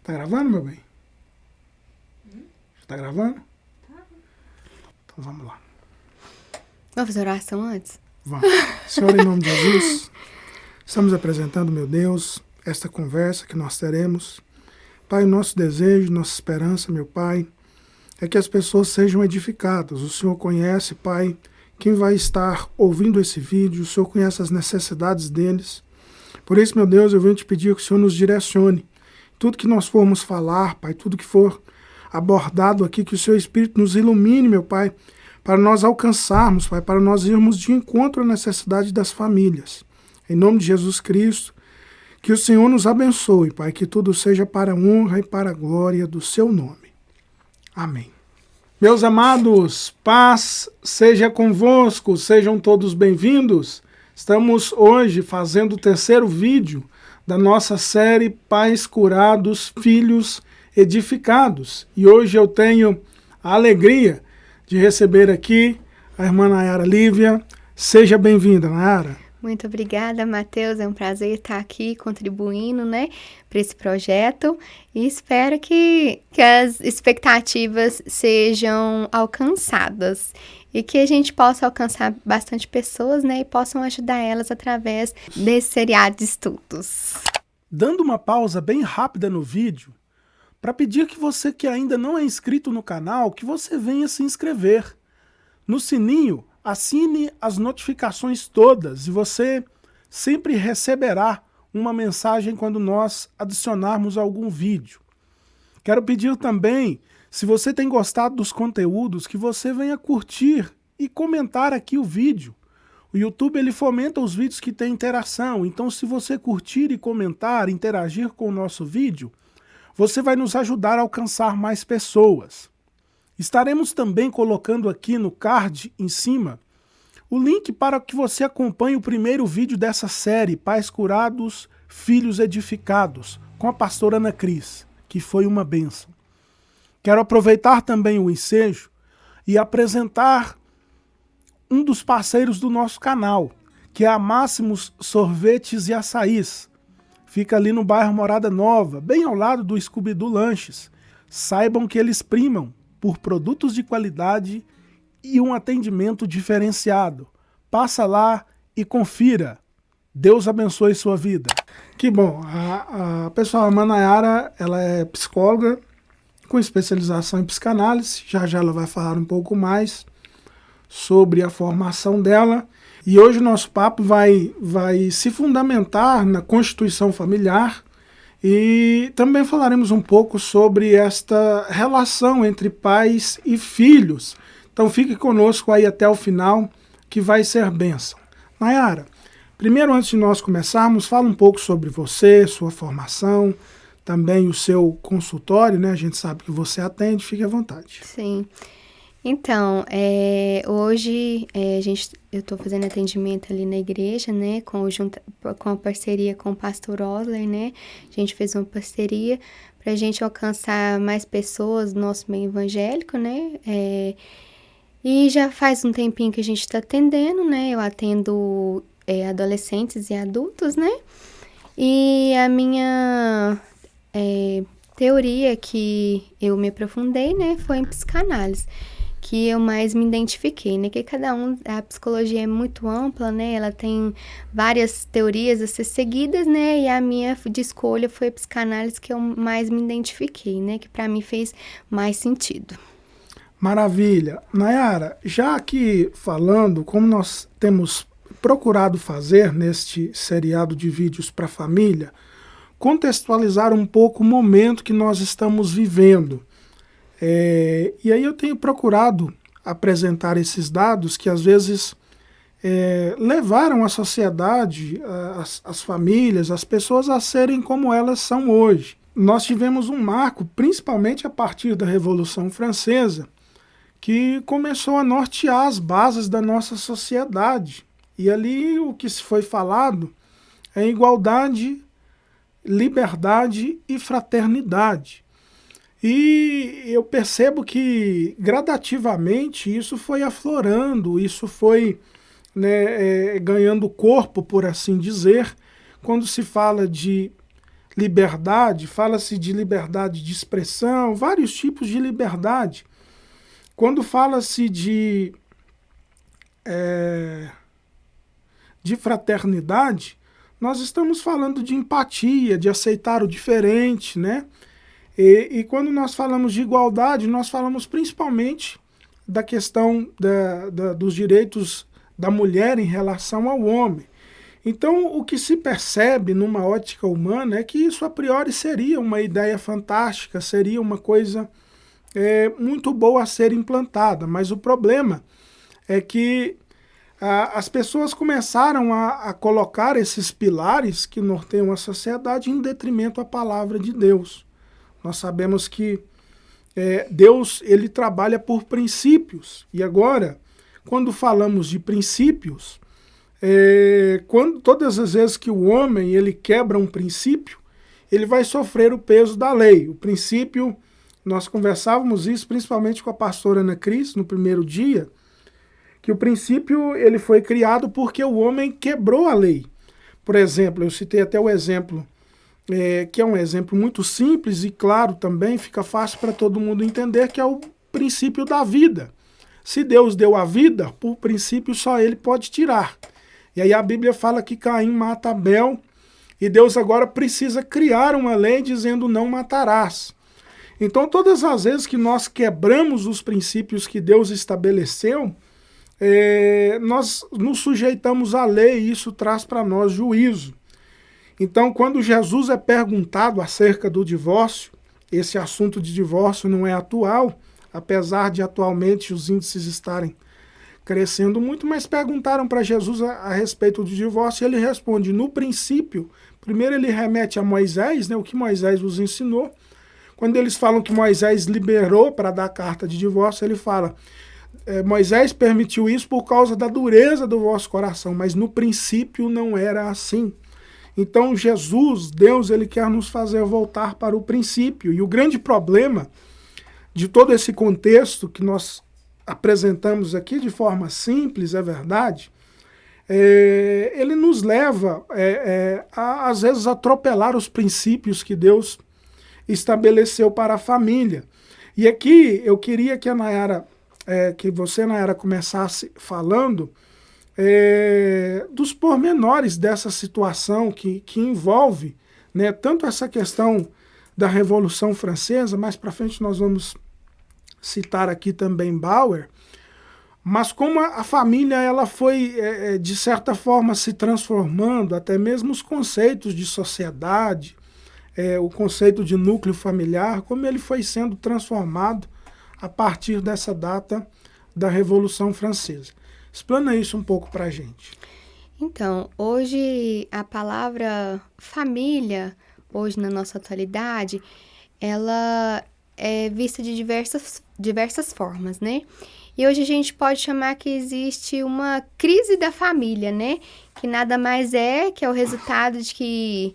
Tá gravando, meu bem? Tá gravando? Então vamos lá. Vamos fazer oração antes? Vamos. Senhor, em nome de Jesus, estamos apresentando, meu Deus, esta conversa que nós teremos. Pai, nosso desejo, nossa esperança, meu Pai, é que as pessoas sejam edificadas. O Senhor conhece, Pai, quem vai estar ouvindo esse vídeo, o Senhor conhece as necessidades deles. Por isso, meu Deus, eu venho te pedir que o Senhor nos direcione. Tudo que nós formos falar, Pai, tudo que for abordado aqui, que o Seu Espírito nos ilumine, meu Pai, para nós alcançarmos, Pai, para nós irmos de encontro à necessidade das famílias. Em nome de Jesus Cristo, que o Senhor nos abençoe, Pai, que tudo seja para a honra e para a glória do Seu nome. Amém. Meus amados, paz seja convosco, sejam todos bem-vindos. Estamos hoje fazendo o terceiro vídeo da nossa série Pais Curados, Filhos Edificados. E hoje eu tenho a alegria de receber aqui a irmã Nayara Lívia. Seja bem-vinda, Nayara. Muito obrigada, Matheus. É um prazer estar aqui contribuindo, para esse projeto. E espero que as expectativas sejam alcançadas. E que a gente possa alcançar bastante pessoas, e possam ajudar elas através desse seriado de estudos. Dando uma pausa bem rápida no vídeo, para pedir que você que ainda não é inscrito no canal, que você venha se inscrever. No sininho, assine as notificações todas e você sempre receberá uma mensagem quando nós adicionarmos algum vídeo. Quero pedir também, se você tem gostado dos conteúdos, que você venha curtir e comentar aqui o vídeo. O YouTube ele fomenta os vídeos que têm interação, então se você curtir e comentar, interagir com o nosso vídeo, você vai nos ajudar a alcançar mais pessoas. Estaremos também colocando aqui no card em cima o link para que você acompanhe o primeiro vídeo dessa série, Pais Curados, Filhos Edificados, com a pastora Ana Cris, que foi uma bênção. Quero aproveitar também o ensejo e apresentar um dos parceiros do nosso canal, que é a Máximos Sorvetes e Açaís. Fica ali no bairro Morada Nova, bem ao lado do Scooby-Doo Lanches. Saibam que eles primam por produtos de qualidade e um atendimento diferenciado. Passa lá e confira. Deus abençoe sua vida. Que bom. A pessoal, a irmã Nayara, ela é psicóloga com especialização em psicanálise. Já já ela vai falar um pouco mais sobre a formação dela. E hoje o nosso papo vai se fundamentar na constituição familiar e também falaremos um pouco sobre esta relação entre pais e filhos. Então fique conosco aí até o final, que vai ser bênção. Nayara, primeiro antes de nós começarmos, fala um pouco sobre você, sua formação, também o seu consultório, A gente sabe que você atende, fique à vontade. Sim. Então, hoje eu estou fazendo atendimento ali na igreja, com a parceria com o pastor Osler, A gente fez uma parceria para a gente alcançar mais pessoas do nosso meio evangélico, E já faz um tempinho que a gente está atendendo, Eu atendo adolescentes e adultos, E a minha teoria que eu me aprofundei, foi em psicanálise, que eu mais me identifiquei, Que a psicologia é muito ampla, Ela tem várias teorias a ser seguidas, E a minha de escolha foi a psicanálise que eu mais me identifiquei, Que para mim fez mais sentido. Maravilha. Nayara, já aqui falando, como nós temos procurado fazer neste seriado de vídeos para a família, contextualizar um pouco o momento que nós estamos vivendo. E aí eu tenho procurado apresentar esses dados que às vezes levaram a sociedade, as famílias, as pessoas a serem como elas são hoje. Nós tivemos um marco, principalmente a partir da Revolução Francesa, que começou a nortear as bases da nossa sociedade. E ali o que se foi falado é igualdade, liberdade e fraternidade. E eu percebo que gradativamente isso foi aflorando, isso foi ganhando corpo, por assim dizer, quando se fala de liberdade, fala-se de liberdade de expressão, vários tipos de liberdade. Quando fala-se de fraternidade, nós estamos falando de empatia, de aceitar o diferente, né? E quando nós falamos de igualdade, nós falamos principalmente da questão dos direitos da mulher em relação ao homem. Então, o que se percebe numa ótica humana é que isso a priori seria uma ideia fantástica, seria uma coisa muito boa a ser implantada, mas o problema é que as pessoas começaram a colocar esses pilares que norteiam a sociedade em detrimento à palavra de Deus. Nós sabemos que Deus ele trabalha por princípios, e agora, quando falamos de princípios, todas as vezes que o homem ele quebra um princípio, ele vai sofrer o peso da lei. O princípio, nós conversávamos isso principalmente com a pastora Ana Cris no primeiro dia, que o princípio ele foi criado porque o homem quebrou a lei. Por exemplo, eu citei até o exemplo, que é um exemplo muito simples e claro também, fica fácil para todo mundo entender, que é o princípio da vida. Se Deus deu a vida, por princípio só ele pode tirar. E aí a Bíblia fala que Caim mata Abel, e Deus agora precisa criar uma lei dizendo não matarás. Então todas as vezes que nós quebramos os princípios que Deus estabeleceu, nós nos sujeitamos à lei e isso traz para nós juízo. Então, quando Jesus é perguntado acerca do divórcio, esse assunto de divórcio não é atual, apesar de atualmente os índices estarem crescendo muito, mas perguntaram para Jesus a respeito do divórcio e ele responde, no princípio, primeiro ele remete a Moisés, né, o que Moisés os ensinou. Quando eles falam que Moisés liberou para dar a carta de divórcio, ele fala, Moisés permitiu isso por causa da dureza do vosso coração, mas no princípio não era assim. Então Jesus, Deus, ele quer nos fazer voltar para o princípio. E o grande problema de todo esse contexto que nós apresentamos aqui de forma simples, é verdade, ele nos leva, às vezes, a atropelar os princípios que Deus estabeleceu para a família. E aqui eu queria que a Nayara, que você, Nayara, começasse falando dos pormenores dessa situação que envolve, né, tanto essa questão da Revolução Francesa, mais para frente nós vamos citar aqui também Bauer, mas como a família ela foi, de certa forma, se transformando, até mesmo os conceitos de sociedade, o conceito de núcleo familiar, como ele foi sendo transformado a partir dessa data da Revolução Francesa. Explana isso um pouco para a gente. Então, hoje a palavra família, hoje na nossa atualidade, ela é vista de diversas formas, né? E hoje a gente pode chamar que existe uma crise da família, né? Que nada mais que é o resultado de que,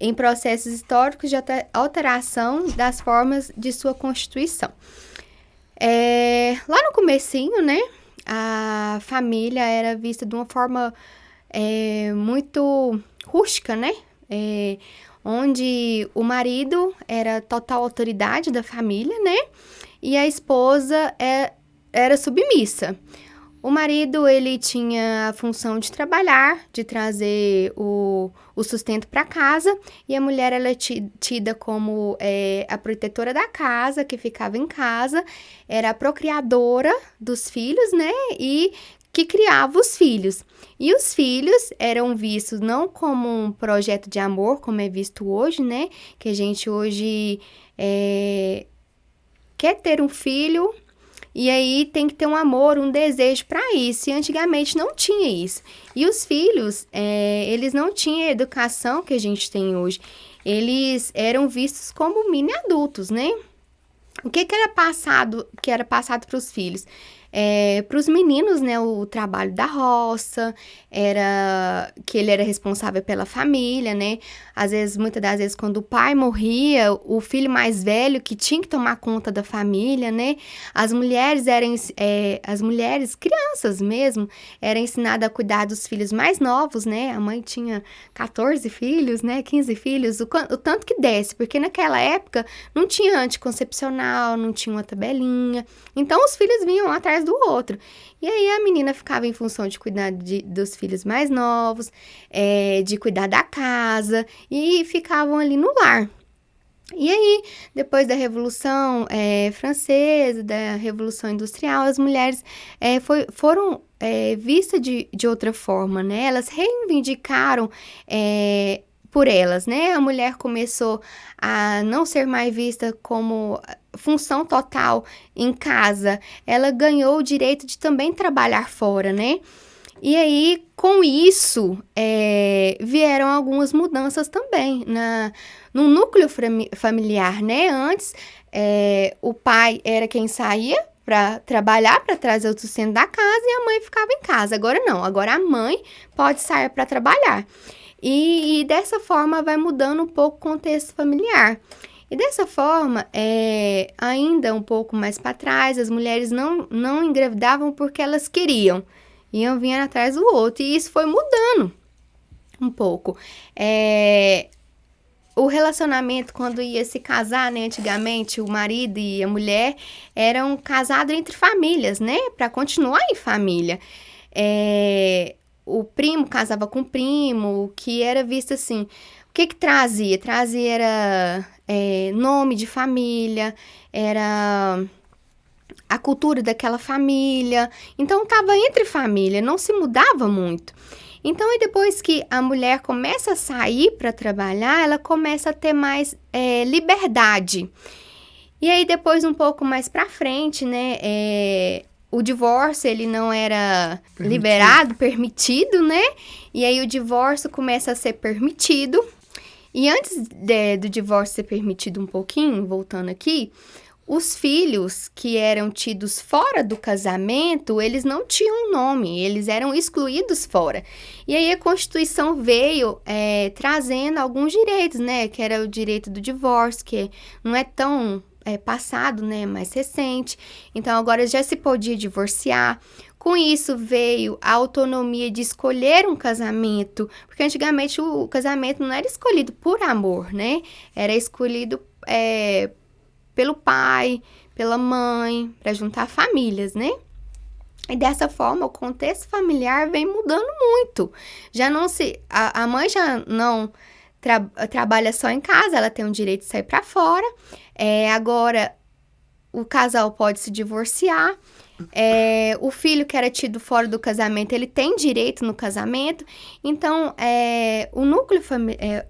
em processos históricos de alteração das formas de sua constituição. Lá no comecinho, né? A família era vista de uma forma muito rústica, né? Onde o marido era total autoridade da família, né? E a esposa era submissa. O marido, ele tinha a função de trabalhar, de trazer o sustento para casa, e a mulher, ela é tida como a protetora da casa, que ficava em casa, era a procriadora dos filhos, né, e que criava os filhos. E os filhos eram vistos não como um projeto de amor, como é visto hoje, né, que a gente hoje quer ter um filho, e aí tem que ter um amor, um desejo para isso. E antigamente não tinha isso. E os filhos, eles não tinham a educação que a gente tem hoje. Eles eram vistos como mini adultos, né? O que era passado para os filhos? para os meninos, né, o trabalho da roça, era que ele era responsável pela família, né? Às vezes, muitas das vezes, quando o pai morria, o filho mais velho que tinha que tomar conta da família, né? As mulheres crianças mesmo, eram ensinadas a cuidar dos filhos mais novos, né? A mãe tinha 14 filhos, né? 15 filhos, o tanto que desse, porque naquela época não tinha anticoncepcional, não tinha uma tabelinha, então os filhos vinham um atrás do outro. E aí a menina ficava em função de cuidar dos filhos mais novos, de cuidar da casa, e ficavam ali no lar. E aí, depois da Revolução Francesa, da Revolução Industrial, as mulheres foram vistas de outra forma, né? Elas reivindicaram por elas, né? A mulher começou a não ser mais vista como função total em casa. Ela ganhou o direito de também trabalhar fora, né? E aí, com isso, vieram algumas mudanças também no núcleo familiar, né? Antes, o pai era quem saía para trabalhar, para trazer o sustento da casa, e a mãe ficava em casa. Agora não, agora a mãe pode sair para trabalhar. E dessa forma vai mudando um pouco o contexto familiar. E dessa forma, ainda um pouco mais para trás, as mulheres não engravidavam porque elas queriam. Iam vir atrás do outro. E isso foi mudando um pouco. O relacionamento, quando ia se casar, né? Antigamente, o marido e a mulher eram casados entre famílias, né? Para continuar em família. O primo casava com o primo, que era visto assim. O que trazia? Era nome de família, era a cultura daquela família. Então, estava entre família, não se mudava muito. Então, e depois que a mulher começa a sair para trabalhar, ela começa a ter mais liberdade. E aí, depois, um pouco mais para frente, né, o divórcio, ele não era permitido, né? E aí, o divórcio começa a ser permitido. E antes do divórcio ser permitido um pouquinho, voltando aqui, os filhos que eram tidos fora do casamento, eles não tinham nome, eles eram excluídos fora. E aí a Constituição veio trazendo alguns direitos, né? Que era o direito do divórcio, que não é tão passado, né? Mais recente. Então agora já se podia divorciar. Com isso veio a autonomia de escolher um casamento, porque antigamente o casamento não era escolhido por amor, né? Era escolhido pelo pai, pela mãe, para juntar famílias, né? E dessa forma, o contexto familiar vem mudando muito. Já não se... A mãe já não trabalha só em casa, ela tem o direito de sair para fora. Agora, o casal pode se divorciar. O filho que era tido fora do casamento, ele tem direito no casamento. Então, o núcleo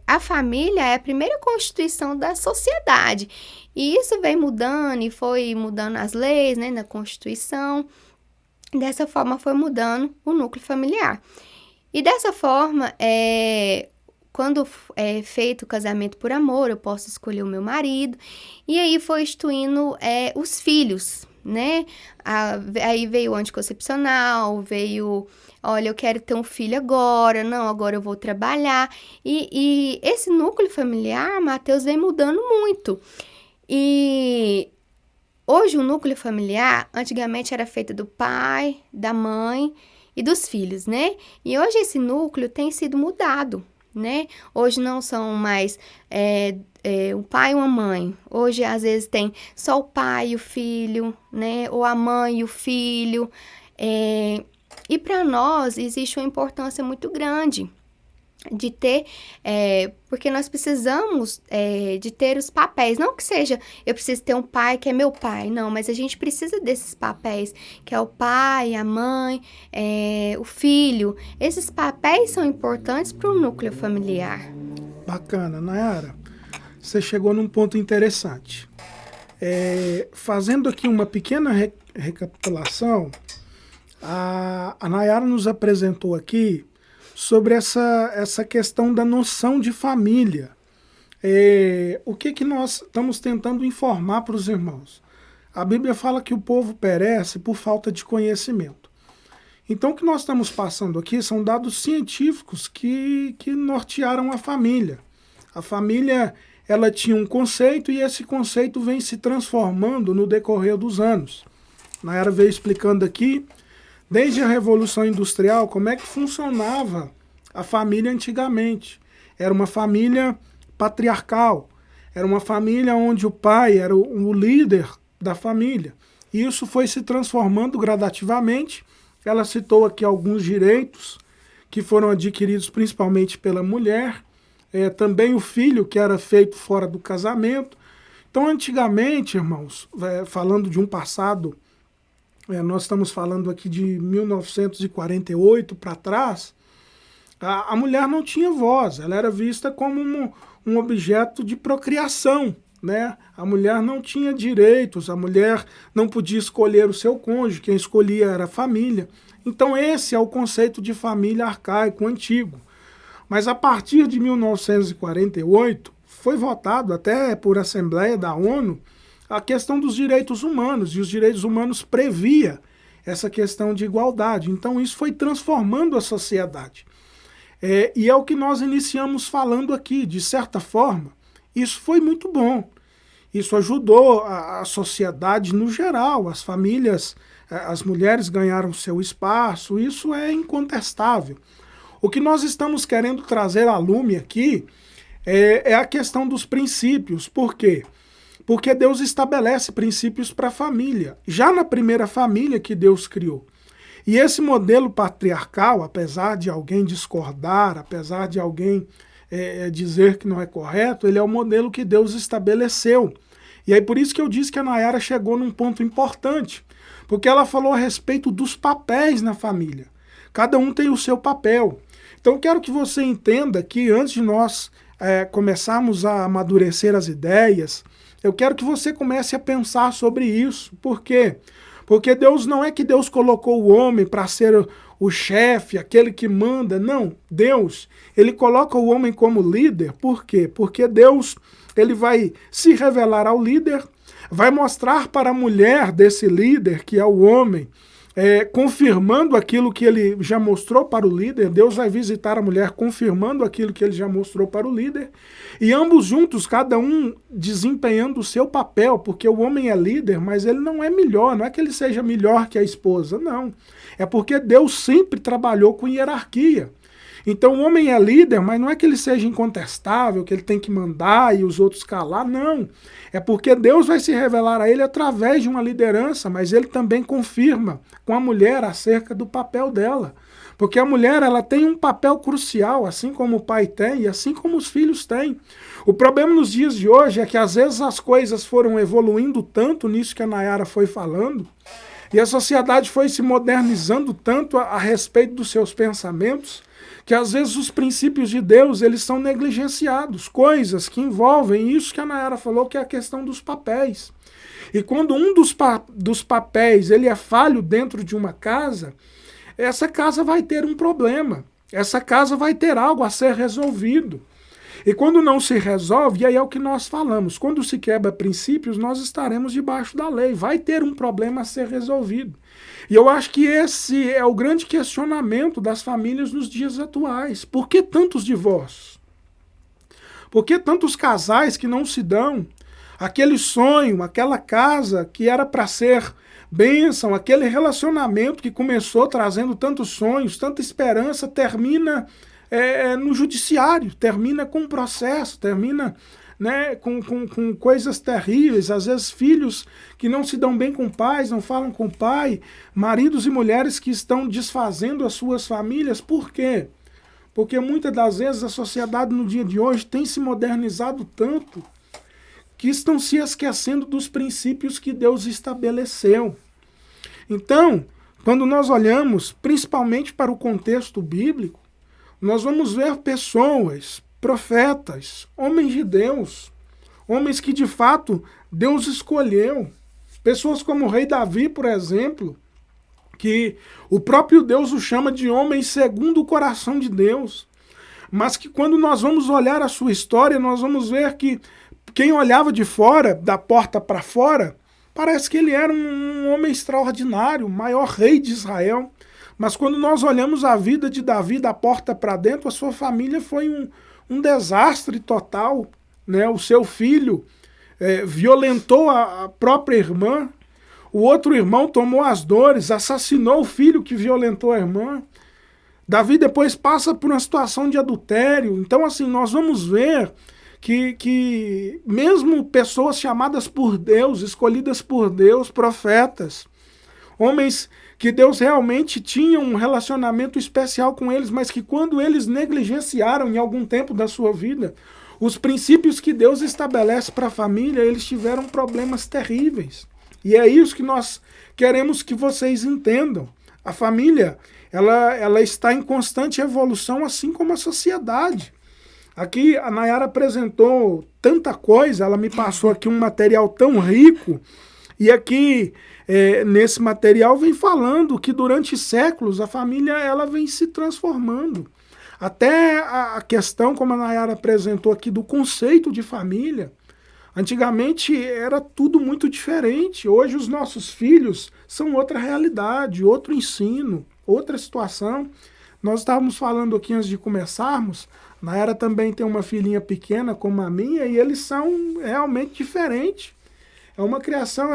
a família é a primeira constituição da sociedade. E isso vem mudando e foi mudando as leis, né, na Constituição. Dessa forma, foi mudando o núcleo familiar. E dessa forma, quando é feito o casamento por amor, eu posso escolher o meu marido. E aí foi instituindo os filhos, né? Aí veio o anticoncepcional, veio... Olha, eu quero ter um filho agora, não, agora eu vou trabalhar. E esse núcleo familiar, Matheus, vem mudando muito. E hoje o núcleo familiar, antigamente era feito do pai, da mãe e dos filhos, né? E hoje esse núcleo tem sido mudado, né? Hoje não são mais um pai e uma mãe. Hoje, às vezes, tem só o pai e o filho, né? Ou a mãe e o filho. E para nós, existe uma importância muito grande de ter, porque nós precisamos de ter os papéis, não que seja, eu preciso ter um pai que é meu pai, não, mas a gente precisa desses papéis, que é o pai, a mãe, o filho. Esses papéis são importantes para o núcleo familiar. Bacana, Nayara, você chegou num ponto interessante. Fazendo aqui uma pequena recapitulação, a Nayara nos apresentou aqui sobre essa questão da noção de família. O que nós estamos tentando informar para os irmãos? A Bíblia fala que o povo perece por falta de conhecimento. Então, o que nós estamos passando aqui são dados científicos que nortearam a família. A família, ela tinha um conceito e esse conceito vem se transformando no decorrer dos anos. Nayara veio explicando aqui, desde a Revolução Industrial, como é que funcionava a família antigamente. Era uma família patriarcal, era uma família onde o pai era o líder da família. E isso foi se transformando gradativamente. Ela citou aqui alguns direitos que foram adquiridos principalmente pela mulher, também o filho que era feito fora do casamento. Então, antigamente, irmãos, falando de um passado, nós estamos falando aqui de 1948 para trás, a mulher não tinha voz, ela era vista como um objeto de procriação, né? A mulher não tinha direitos, a mulher não podia escolher o seu cônjuge, quem escolhia era a família. Então esse é o conceito de família arcaico, antigo. Mas a partir de 1948, foi votado até por Assembleia da ONU a questão dos direitos humanos, e os direitos humanos previa essa questão de igualdade. Então isso foi transformando a sociedade. E é o que nós iniciamos falando aqui, de certa forma, isso foi muito bom. Isso ajudou a sociedade no geral, as famílias, as mulheres ganharam seu espaço, isso é incontestável. O que nós estamos querendo trazer à lume aqui é a questão dos princípios. Por quê? Porque Deus estabelece princípios para a família, já na primeira família que Deus criou. E esse modelo patriarcal, apesar de alguém discordar, apesar de alguém dizer que não é correto, ele é o modelo que Deus estabeleceu. E aí por isso que eu disse que a Nayara chegou num ponto importante, porque ela falou a respeito dos papéis na família. Cada um tem o seu papel. Então eu quero que você entenda que antes de nós começarmos a amadurecer as ideias, eu quero que você comece a pensar sobre isso. Por quê? Porque Deus não é que Deus colocou o homem para ser o chefe, aquele que manda. Não, Deus, ele coloca o homem como líder. Por quê? Porque Deus, ele vai se revelar ao líder, vai mostrar para a mulher desse líder, que é o homem, confirmando aquilo que ele já mostrou para o líder. Deus vai visitar a mulher confirmando aquilo que ele já mostrou para o líder, e ambos juntos, cada um desempenhando o seu papel, porque o homem é líder, mas ele não é melhor, não é que ele seja melhor que a esposa, não. É porque Deus sempre trabalhou com hierarquia. Então o homem é líder, mas não é que ele seja incontestável, que ele tem que mandar e os outros calar, não. É porque Deus vai se revelar a ele através de uma liderança, mas ele também confirma com a mulher acerca do papel dela. Porque a mulher, ela tem um papel crucial, assim como o pai tem e assim como os filhos têm. O problema nos dias de hoje é que às vezes as coisas foram evoluindo tanto nisso que a Nayara foi falando, e a sociedade foi se modernizando tanto a respeito dos seus pensamentos, que às vezes os princípios de Deus eles são negligenciados, coisas que envolvem isso que a Nayara falou, que é a questão dos papéis. E quando um dos papéis ele é falho dentro de uma casa, essa casa vai ter um problema, essa casa vai ter algo a ser resolvido. E quando não se resolve, e aí é o que nós falamos, quando se quebra princípios, nós estaremos debaixo da lei, vai ter um problema a ser resolvido. E eu acho que esse é o grande questionamento das famílias nos dias atuais. Por que tantos divórcios? Por que tantos casais que não se dão? Aquele sonho, aquela casa que era para ser bênção, aquele relacionamento que começou trazendo tantos sonhos, tanta esperança, termina no judiciário, termina com um processo, termina com coisas terríveis, às vezes filhos que não se dão bem com pais, não falam com o pai, maridos e mulheres que estão desfazendo as suas famílias. Por quê? Porque muitas das vezes a sociedade no dia de hoje tem se modernizado tanto que estão se esquecendo dos princípios que Deus estabeleceu. Então, quando nós olhamos principalmente para o contexto bíblico, nós vamos ver pessoas, profetas, homens de Deus, homens que de fato Deus escolheu. Pessoas como o rei Davi, por exemplo, que o próprio Deus o chama de homem segundo o coração de Deus. Mas que quando nós vamos olhar a sua história, nós vamos ver que quem olhava de fora, da porta para fora, Parece que ele era um homem extraordinário, o maior rei de Israel. Mas quando nós olhamos a vida de Davi da porta para dentro, a sua família foi um desastre total. Né? O seu filho violentou a própria irmã, o outro irmão tomou as dores, assassinou o filho que violentou a irmã. Davi depois passa por uma situação de adultério. Então, assim, nós vamos ver que mesmo pessoas chamadas por Deus, escolhidas por Deus, profetas, homens que Deus realmente tinha um relacionamento especial com eles, mas que quando eles negligenciaram em algum tempo da sua vida, os princípios que Deus estabelece para a família, eles tiveram problemas terríveis. E é isso que nós queremos que vocês entendam. A família, ela está em constante evolução, assim como a sociedade. Aqui a Nayara apresentou tanta coisa, ela me passou aqui um material tão rico, e aqui nesse material vem falando que durante séculos a família ela vem se transformando. Até a questão, como a Nayara apresentou aqui, do conceito de família. Antigamente era tudo muito diferente. Hoje os nossos filhos são outra realidade, outro ensino, outra situação. Nós estávamos falando aqui antes de começarmos, a Nayara também tem uma filhinha pequena como a minha e eles são realmente diferentes. É uma criação,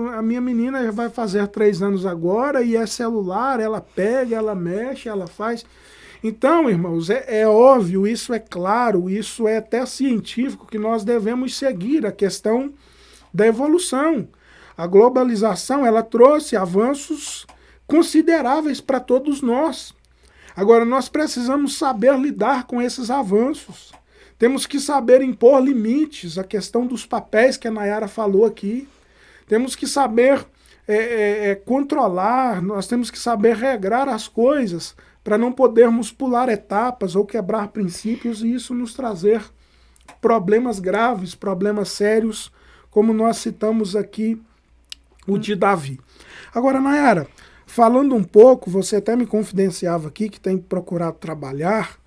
a minha menina já vai fazer 3 anos agora e é celular, ela pega, ela mexe, ela faz. Então, irmãos, é óbvio, isso é claro, isso é até científico que nós devemos seguir a questão da evolução. A globalização, ela trouxe avanços consideráveis para todos nós. Agora, nós precisamos saber lidar com esses avanços. Temos que saber impor limites, a questão dos papéis que a Nayara falou aqui. Temos que saber controlar, nós temos que saber regrar as coisas para não podermos pular etapas ou quebrar princípios e isso nos trazer problemas graves, problemas sérios, como nós citamos aqui o de Davi. Agora, Nayara, falando um pouco, você até me confidenciava aqui que tem procurado trabalhar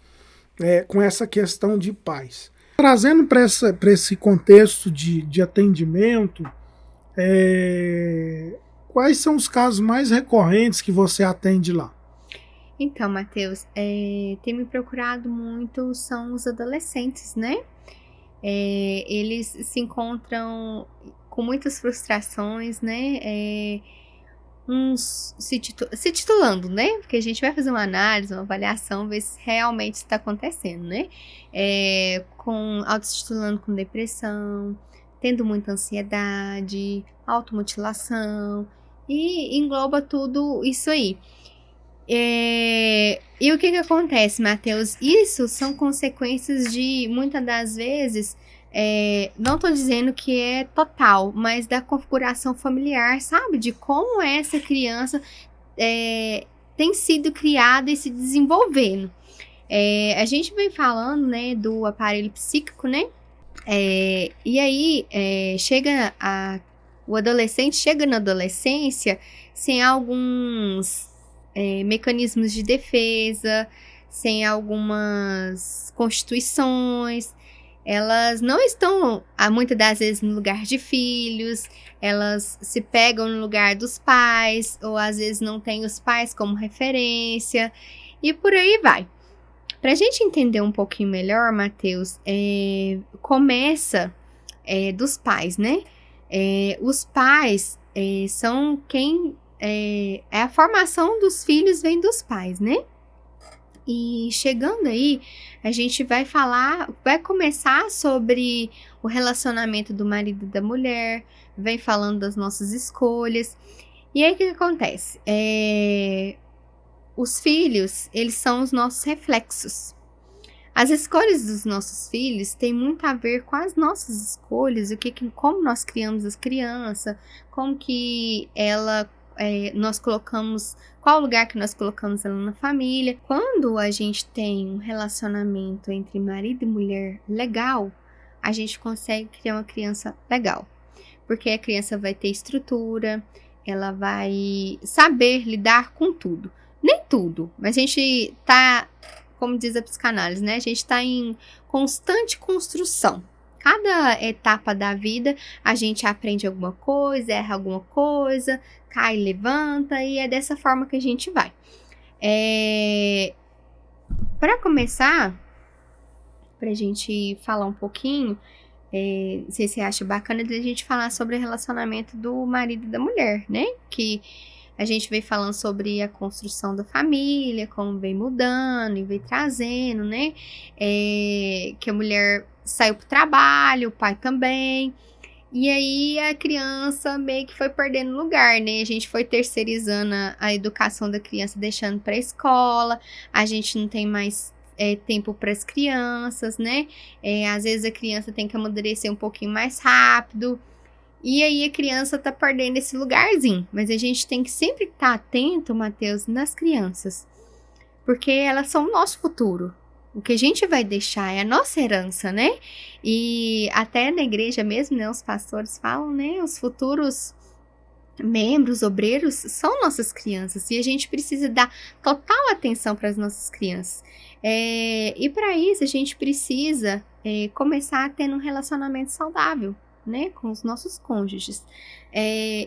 com essa questão de paz. Trazendo para esse contexto de atendimento, quais são os casos mais recorrentes que você atende lá? Então, Matheus, tem me procurado muito são os adolescentes, né? Eles se encontram com muitas frustrações, né? Uns se titulando, né? Porque a gente vai fazer uma análise, uma avaliação, ver se realmente está acontecendo, né? Autotitulando com depressão, tendo muita ansiedade, automutilação, e engloba tudo isso aí. E o que acontece, Matheus? Isso são consequências de, muitas das vezes, não estou dizendo que é total, mas da configuração familiar, sabe? De como essa criança tem sido criada e se desenvolvendo. A gente vem falando, né, do aparelho psíquico, né? E aí, o adolescente chega na adolescência sem alguns mecanismos de defesa, sem algumas constituições, elas não estão, muitas das vezes, no lugar de filhos, elas se pegam no lugar dos pais, ou às vezes não tem os pais como referência, e por aí vai. Para a gente entender um pouquinho melhor, Matheus, começa dos pais, né? Os pais são quem... a formação dos filhos vem dos pais, né? E chegando aí, a gente vai começar sobre o relacionamento do marido e da mulher, vem falando das nossas escolhas. E aí o que acontece? Os filhos, eles são os nossos reflexos. As escolhas dos nossos filhos têm muito a ver com as nossas escolhas, como nós criamos as crianças, como que nós colocamos, qual lugar que nós colocamos ela na família. Quando a gente tem um relacionamento entre marido e mulher legal, a gente consegue criar uma criança legal. Porque a criança vai ter estrutura, ela vai saber lidar com tudo. Nem tudo, mas a gente tá, como diz a psicanálise, né? A gente tá em constante construção. cada etapa da vida a gente aprende alguma coisa, erra alguma coisa, cai, levanta, e é dessa forma que a gente vai. Para começar, pra gente falar um pouquinho, não sei se você acha bacana de a gente falar sobre o relacionamento do marido e da mulher, né? Que a gente vem falando sobre a construção da família, como vem mudando e vem trazendo, né? Que a mulher saiu pro trabalho, o pai também. E aí a criança meio que foi perdendo lugar, né? A gente foi terceirizando a educação da criança, deixando para a escola. A gente não tem mais tempo para as crianças, né? Às vezes a criança tem que amadurecer um pouquinho mais rápido. E aí a criança tá perdendo esse lugarzinho. Mas a gente tem que sempre estar atento, Mateus, nas crianças. Porque elas são o nosso futuro. O que a gente vai deixar é a nossa herança, né? E até na igreja mesmo, né? Os pastores falam, né? Os futuros membros, obreiros, são nossas crianças. E a gente precisa dar total atenção para as nossas crianças. E para isso a gente precisa começar a ter um relacionamento saudável, né, com os nossos cônjuges.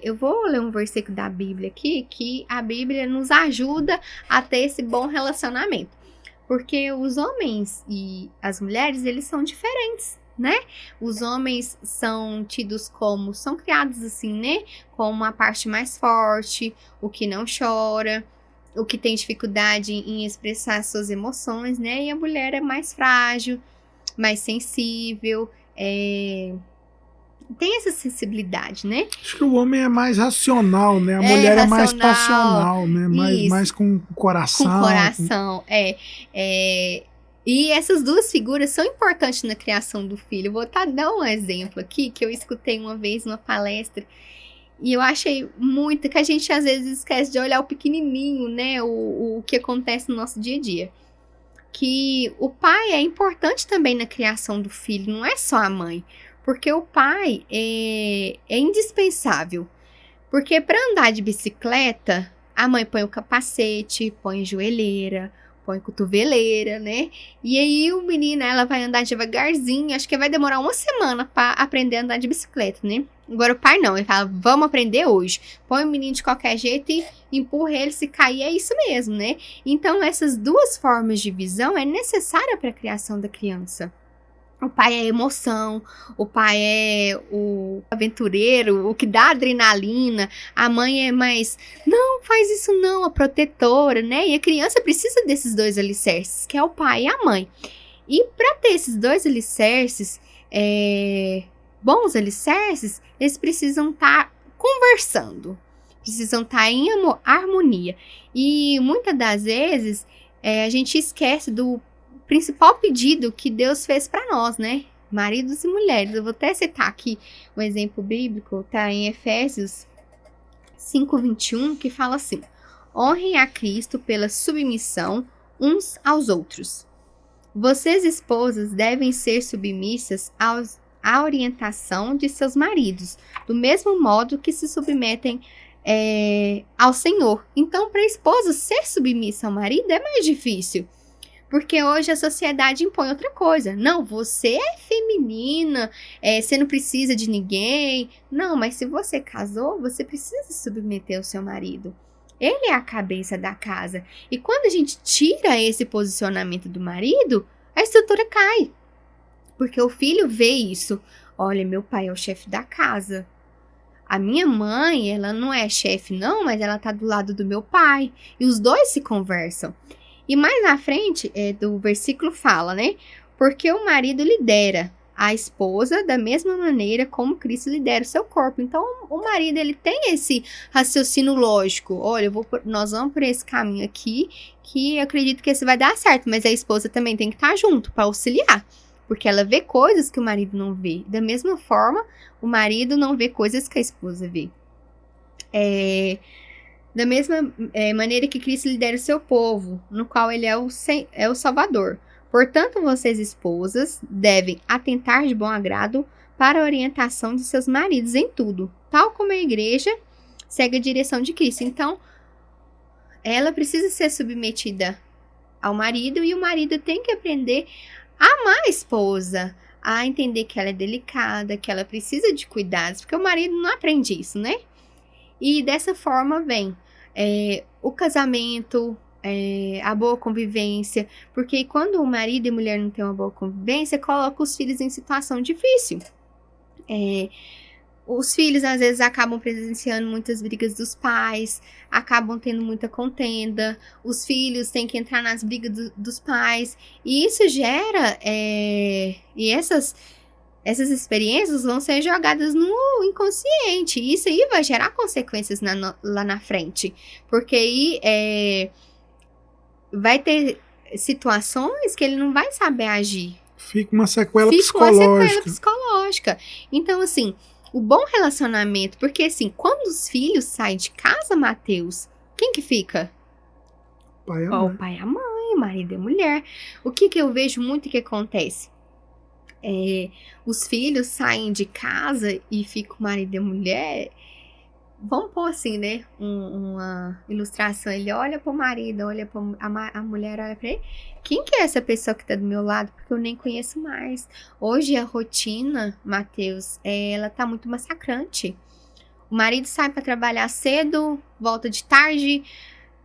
Eu vou ler um versículo da Bíblia aqui, que a Bíblia nos ajuda a ter esse bom relacionamento. Porque os homens e as mulheres, eles são diferentes, né? Os homens são tidos como, são criados assim, né? Como a parte mais forte, o que não chora, o que tem dificuldade em expressar suas emoções, né? E a mulher é mais frágil, mais sensível, tem essa sensibilidade, né? Acho que o homem é mais racional, né? A mulher é mais passional, né? Mais com coração. Com coração, E essas duas figuras são importantes na criação do filho. Vou dar um exemplo aqui, que eu escutei uma vez numa palestra, e eu achei muito que a gente às vezes esquece de olhar o pequenininho, né? O que acontece no nosso dia a dia. Que o pai é importante também na criação do filho, não é só a mãe. Porque o pai é indispensável. Porque para andar de bicicleta, a mãe põe o capacete, põe joelheira, põe cotoveleira, né? E aí o menino, ela vai andar devagarzinho, acho que vai demorar 1 semana para aprender a andar de bicicleta, né? Agora o pai não, ele fala, vamos aprender hoje. Põe o menino de qualquer jeito e empurra ele, se cair, é isso mesmo, né? Então essas duas formas de visão é necessária para a criação da criança. O pai é emoção, o pai é o aventureiro, o que dá adrenalina. A mãe é mais, não faz isso não, a protetora, né? E a criança precisa desses dois alicerces, que é o pai e a mãe. E para ter esses dois alicerces, bons alicerces, eles precisam estar conversando, precisam estar em harmonia. E muitas das vezes a gente esquece do principal pedido que Deus fez para nós, né? Maridos e mulheres. Eu vou até citar aqui um exemplo bíblico, tá em Efésios 5:21, que fala assim: honrem a Cristo pela submissão uns aos outros. Vocês, esposas, devem ser submissas à orientação de seus maridos, do mesmo modo que se submetem ao Senhor. Então, para a esposa ser submissa ao marido é mais difícil. Porque hoje a sociedade impõe outra coisa. Não, você é feminina, você não precisa de ninguém. Não, mas se você casou, você precisa submeter ao seu marido. Ele é a cabeça da casa. E quando a gente tira esse posicionamento do marido, a estrutura cai. Porque o filho vê isso. Olha, meu pai é o chefe da casa. A minha mãe, ela não é chefe não, mas ela tá do lado do meu pai. E os dois se conversam. E mais na frente do versículo fala, né? Porque o marido lidera a esposa da mesma maneira como Cristo lidera o seu corpo. Então, o marido, ele tem esse raciocínio lógico. Olha, nós vamos por esse caminho aqui, que eu acredito que esse vai dar certo. Mas a esposa também tem que estar junto para auxiliar. Porque ela vê coisas que o marido não vê. Da mesma forma, o marido não vê coisas que a esposa vê. Da mesma maneira que Cristo lidera o seu povo, no qual ele é o Salvador. Portanto, vocês, esposas, devem atentar de bom agrado para a orientação de seus maridos em tudo, tal como a igreja segue a direção de Cristo. Então, ela precisa ser submetida ao marido e o marido tem que aprender a amar a esposa, a entender que ela é delicada, que ela precisa de cuidados, porque o marido não aprende isso, né? E dessa forma vem o casamento, a boa convivência, porque quando o marido e a mulher não têm uma boa convivência, coloca os filhos em situação difícil. Os filhos, às vezes, acabam presenciando muitas brigas dos pais, acabam tendo muita contenda, os filhos têm que entrar nas brigas dos pais, e isso gera, e essas experiências vão ser jogadas no inconsciente, e isso aí vai gerar consequências lá na frente, porque aí vai ter situações que ele não vai saber agir. Fica uma sequela psicológica. Então, assim, o bom relacionamento, porque assim, quando os filhos saem de casa, Matheus, quem que fica? Pai e a mãe. O pai e a mãe, o marido e a mulher. O que eu vejo muito que acontece? Os filhos saem de casa e fica o marido e a mulher. Vamos pôr assim, né? Uma ilustração. Ele olha pro marido, olha pra a mulher, olha pra ele. Quem que é essa pessoa que tá do meu lado? Porque eu nem conheço mais. Hoje a rotina, Matheus, ela tá muito massacrante. O marido sai pra trabalhar cedo, volta de tarde.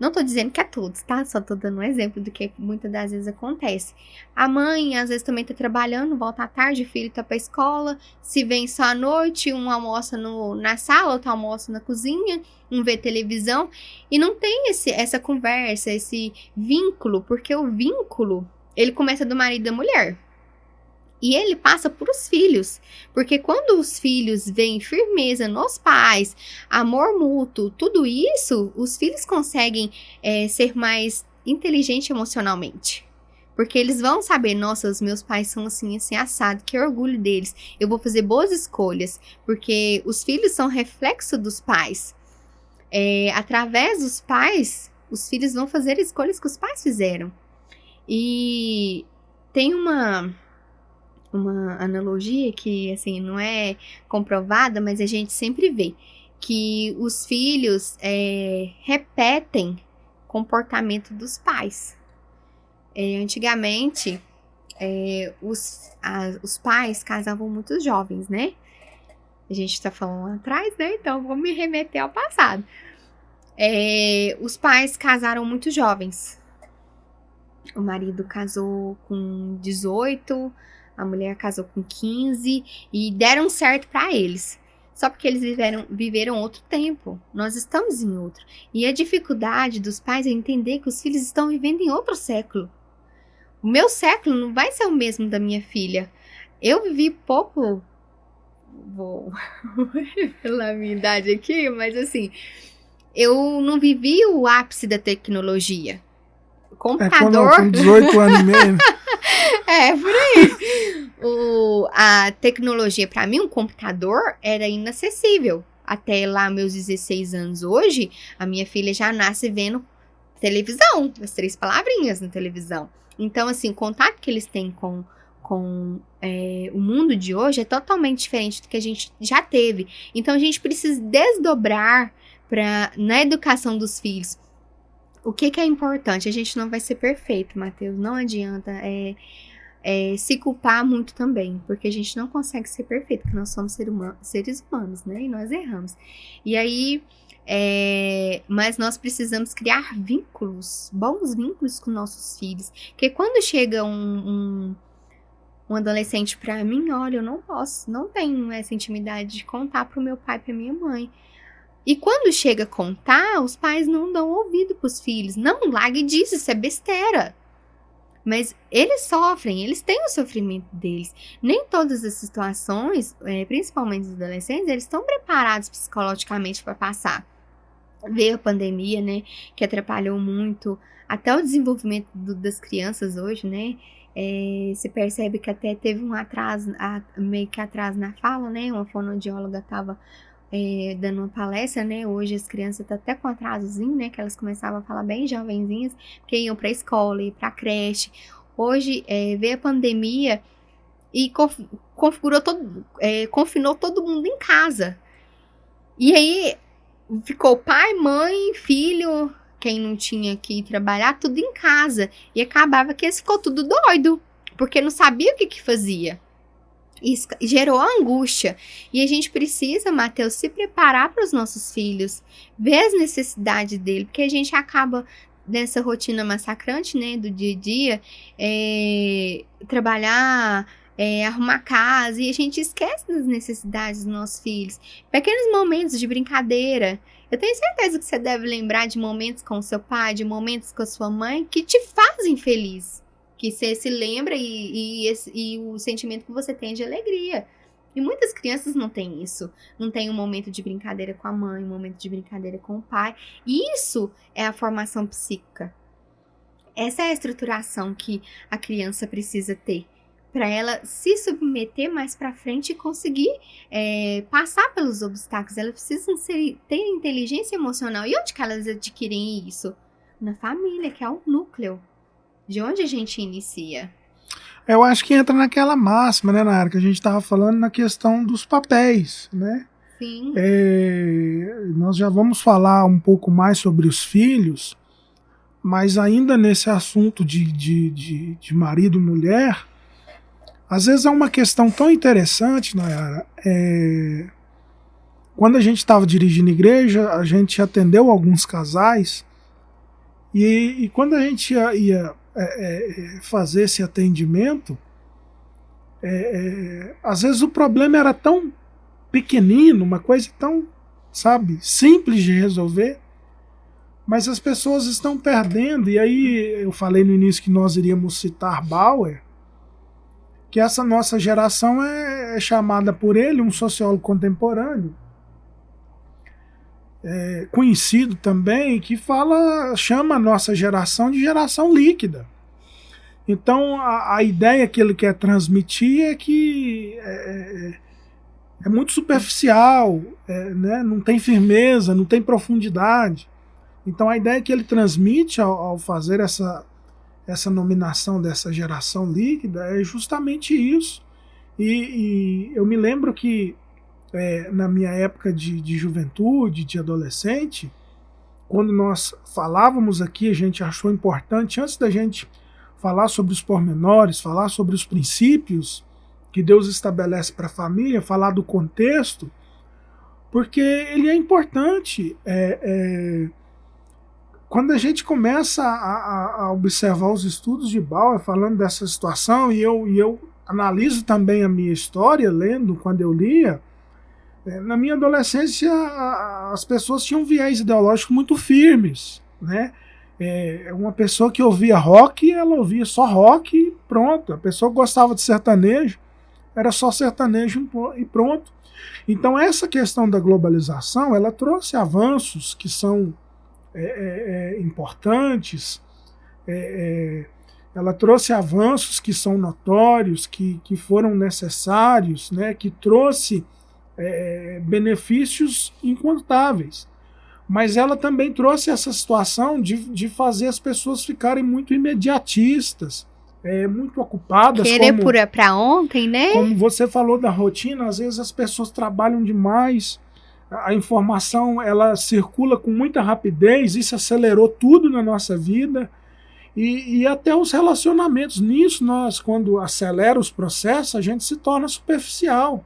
Não tô dizendo que é todos, tá? Só tô dando um exemplo do que muitas das vezes acontece. A mãe, às vezes, também tá trabalhando, volta à tarde, o filho tá pra escola. Se vem só à noite, um almoça na sala, outro almoça na cozinha, um vê televisão. E não tem essa conversa, esse vínculo, porque o vínculo, ele começa do marido e da mulher. E ele passa para os filhos, porque quando os filhos veem firmeza nos pais, amor mútuo, tudo isso, os filhos conseguem ser mais inteligentes emocionalmente. Porque eles vão saber, nossa, os meus pais são assim, assim, assado, que orgulho deles. Eu vou fazer boas escolhas, porque os filhos são reflexo dos pais. Através dos pais, os filhos vão fazer escolhas que os pais fizeram. E tem uma analogia que, assim, não é comprovada, mas a gente sempre vê que os filhos repetem comportamento dos pais. Antigamente, os pais casavam muito jovens, né? A gente tá falando lá atrás, né? Então, vou me remeter ao passado. Os pais casaram muito jovens. O marido casou com 18, a mulher casou com 15 e deram certo para eles. Só porque eles viveram outro tempo. Nós estamos em outro. E a dificuldade dos pais é entender que os filhos estão vivendo em outro século. O meu século não vai ser o mesmo da minha filha. Eu vivi pouco... Vou pela minha idade aqui, mas assim... Eu não vivi o ápice da tecnologia. Computador... com 18 anos e meio. Por aí. A tecnologia, para mim, um computador era inacessível. Até lá, meus 16 anos hoje, a minha filha já nasce vendo televisão, as 3 palavrinhas na televisão. Então, assim, o contato que eles têm com o mundo de hoje é totalmente diferente do que a gente já teve. Então, a gente precisa desdobrar na educação dos filhos. O que é importante? A gente não vai ser perfeito, Matheus. Não adianta se culpar muito também, porque a gente não consegue ser perfeito, porque nós somos seres humanos, né? E nós erramos. E aí, mas nós precisamos criar vínculos, bons vínculos com nossos filhos. Porque quando chega um adolescente pra mim, olha, eu não posso, não tenho essa intimidade de contar pro meu pai e pra minha mãe. E quando chega a contar, os pais não dão ouvido pros filhos. Não, largue disso, isso é besteira. Mas eles sofrem, eles têm o sofrimento deles. Nem todas as situações, principalmente os adolescentes, eles estão preparados psicologicamente para passar. Veio a pandemia, né, que atrapalhou muito até o desenvolvimento das crianças hoje, né. Se percebe que até teve um atraso, meio que atraso na fala, né. Uma fonoaudióloga estava dando uma palestra, né, hoje as crianças estão até com atrasozinho, né, que elas começavam a falar bem jovenzinhas, porque iam pra escola, iam pra creche. Hoje, veio a pandemia e confinou todo mundo em casa. E aí, ficou pai, mãe, filho, quem não tinha que ir trabalhar, tudo em casa. E acabava que eles ficou tudo doido, porque não sabia o que fazia. Isso gerou angústia. E a gente precisa, Matheus, se preparar para os nossos filhos, ver as necessidades dele, porque a gente acaba nessa rotina massacrante, né, do dia a dia, trabalhar, arrumar casa, e a gente esquece das necessidades dos nossos filhos. Pequenos momentos de brincadeira. Eu tenho certeza que você deve lembrar de momentos com o seu pai, de momentos com a sua mãe, que te fazem feliz. Que você se lembra e o sentimento que você tem é de alegria. E muitas crianças não têm isso. Não tem um momento de brincadeira com a mãe, um momento de brincadeira com o pai. E isso é a formação psíquica. Essa é a estruturação que a criança precisa ter para ela se submeter mais para frente e conseguir passar pelos obstáculos. Elas precisam ter inteligência emocional. E onde que elas adquirem isso? Na família, que é o núcleo. De onde a gente inicia? Eu acho que entra naquela máxima, né, Nayara, que a gente estava falando na questão dos papéis, né? Sim. Nós já vamos falar um pouco mais sobre os filhos, mas ainda nesse assunto de marido e mulher, às vezes é uma questão tão interessante, Nayara. Quando a gente estava dirigindo igreja, a gente atendeu alguns casais, e quando a gente ia fazer esse atendimento, às vezes o problema era tão pequenino, uma coisa tão, sabe, simples de resolver, mas as pessoas estão perdendo. E aí eu falei no início que nós iríamos citar Bauer, que essa nossa geração é chamada por ele, um sociólogo contemporâneo, conhecido também, que chama a nossa geração de geração líquida. Então a ideia que ele quer transmitir é que é muito superficial, né? Não tem firmeza, não tem profundidade. Então a ideia que ele transmite ao fazer essa nominação dessa geração líquida é justamente isso. E eu me lembro que na minha época de juventude, de adolescente, quando nós falávamos aqui, a gente achou importante, antes da gente falar sobre os pormenores, falar sobre os princípios que Deus estabelece para a família, falar do contexto, porque ele é importante. Quando a gente começa a observar os estudos de Bauer falando dessa situação, e eu analiso também a minha história, lendo, quando eu lia, na minha adolescência as pessoas tinham viés ideológicos muito firmes, né? Uma pessoa que ouvia rock, ela ouvia só rock e pronto. A pessoa que gostava de sertanejo, era só sertanejo e pronto. Então essa questão da globalização, ela trouxe avanços que são importantes, ela trouxe avanços que são notórios, que foram necessários, né, que trouxe benefícios incontáveis. Mas ela também trouxe essa situação de fazer as pessoas ficarem muito imediatistas, muito ocupadas. Querer para ontem, né? Como você falou da rotina, às vezes as pessoas trabalham demais, a informação ela circula com muita rapidez, isso acelerou tudo na nossa vida, e até os relacionamentos. Nisso, nós, quando acelera os processos, a gente se torna superficial.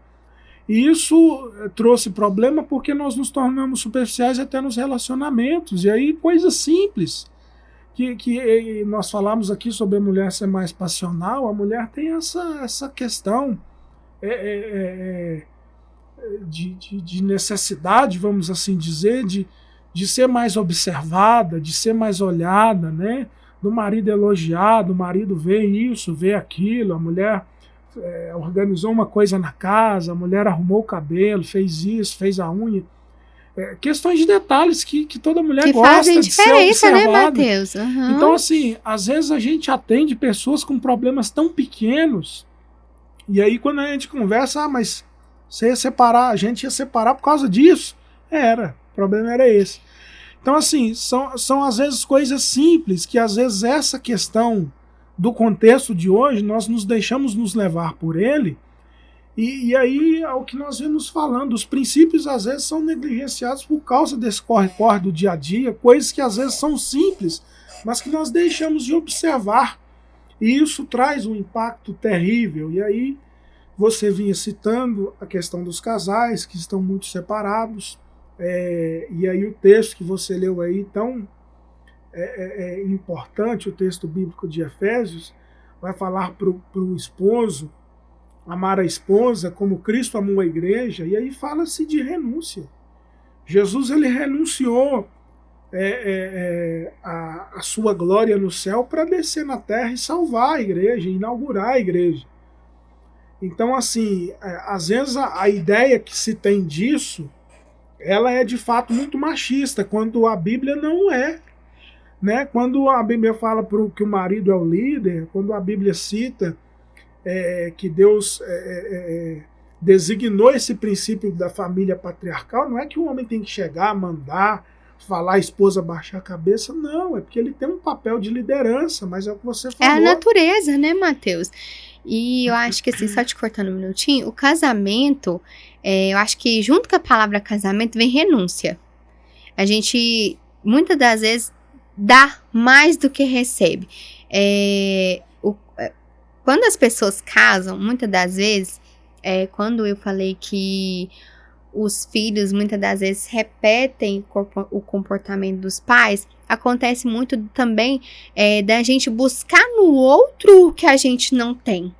E isso trouxe problema porque nós nos tornamos superficiais até nos relacionamentos. E aí coisas simples, que nós falamos aqui sobre a mulher ser mais passional, a mulher tem essa questão de necessidade, vamos assim dizer, de ser mais observada, de ser mais olhada, né? Do marido elogiar, do marido ver isso, ver aquilo, a mulher organizou uma coisa na casa, a mulher arrumou o cabelo, fez isso, fez a unha. Questões de detalhes que toda mulher que gosta fazem de ser diferença, né, observada. Matheus? Uhum. Então, assim, às vezes a gente atende pessoas com problemas tão pequenos, e aí quando a gente conversa, mas você ia separar, a gente ia separar por causa disso? O problema era esse. Então, assim, são às vezes coisas simples, que às vezes essa questão do contexto de hoje, nós nos deixamos nos levar por ele, e aí é o que nós vimos falando, os princípios às vezes são negligenciados por causa desse corre-corre do dia a dia, coisas que às vezes são simples, mas que nós deixamos de observar, e isso traz um impacto terrível. E aí você vinha citando a questão dos casais que estão muito separados, e aí o texto que você leu aí, tão importante, o texto bíblico de Efésios, vai falar para o esposo amar a esposa como Cristo amou a igreja, e aí fala-se de renúncia. Jesus, ele renunciou a sua glória no céu para descer na terra e salvar a igreja, inaugurar a igreja. Então, assim, às vezes a ideia que se tem disso, ela é de fato muito machista, quando a Bíblia não é. Né? Quando a Bíblia fala que o marido é o líder, quando a Bíblia cita que Deus designou esse princípio da família patriarcal, não é que o homem tem que chegar, mandar, falar a esposa baixar a cabeça, não, é porque ele tem um papel de liderança, mas é o que você falou. É a natureza, né, Matheus? E eu acho que, assim, só te cortando um minutinho, o casamento, eu acho que junto com a palavra casamento vem renúncia. A gente, muitas das vezes, dá mais do que recebe. Quando as pessoas casam, muitas das vezes, quando eu falei que os filhos muitas das vezes repetem o comportamento dos pais, acontece muito também da gente buscar no outro o que a gente não tem.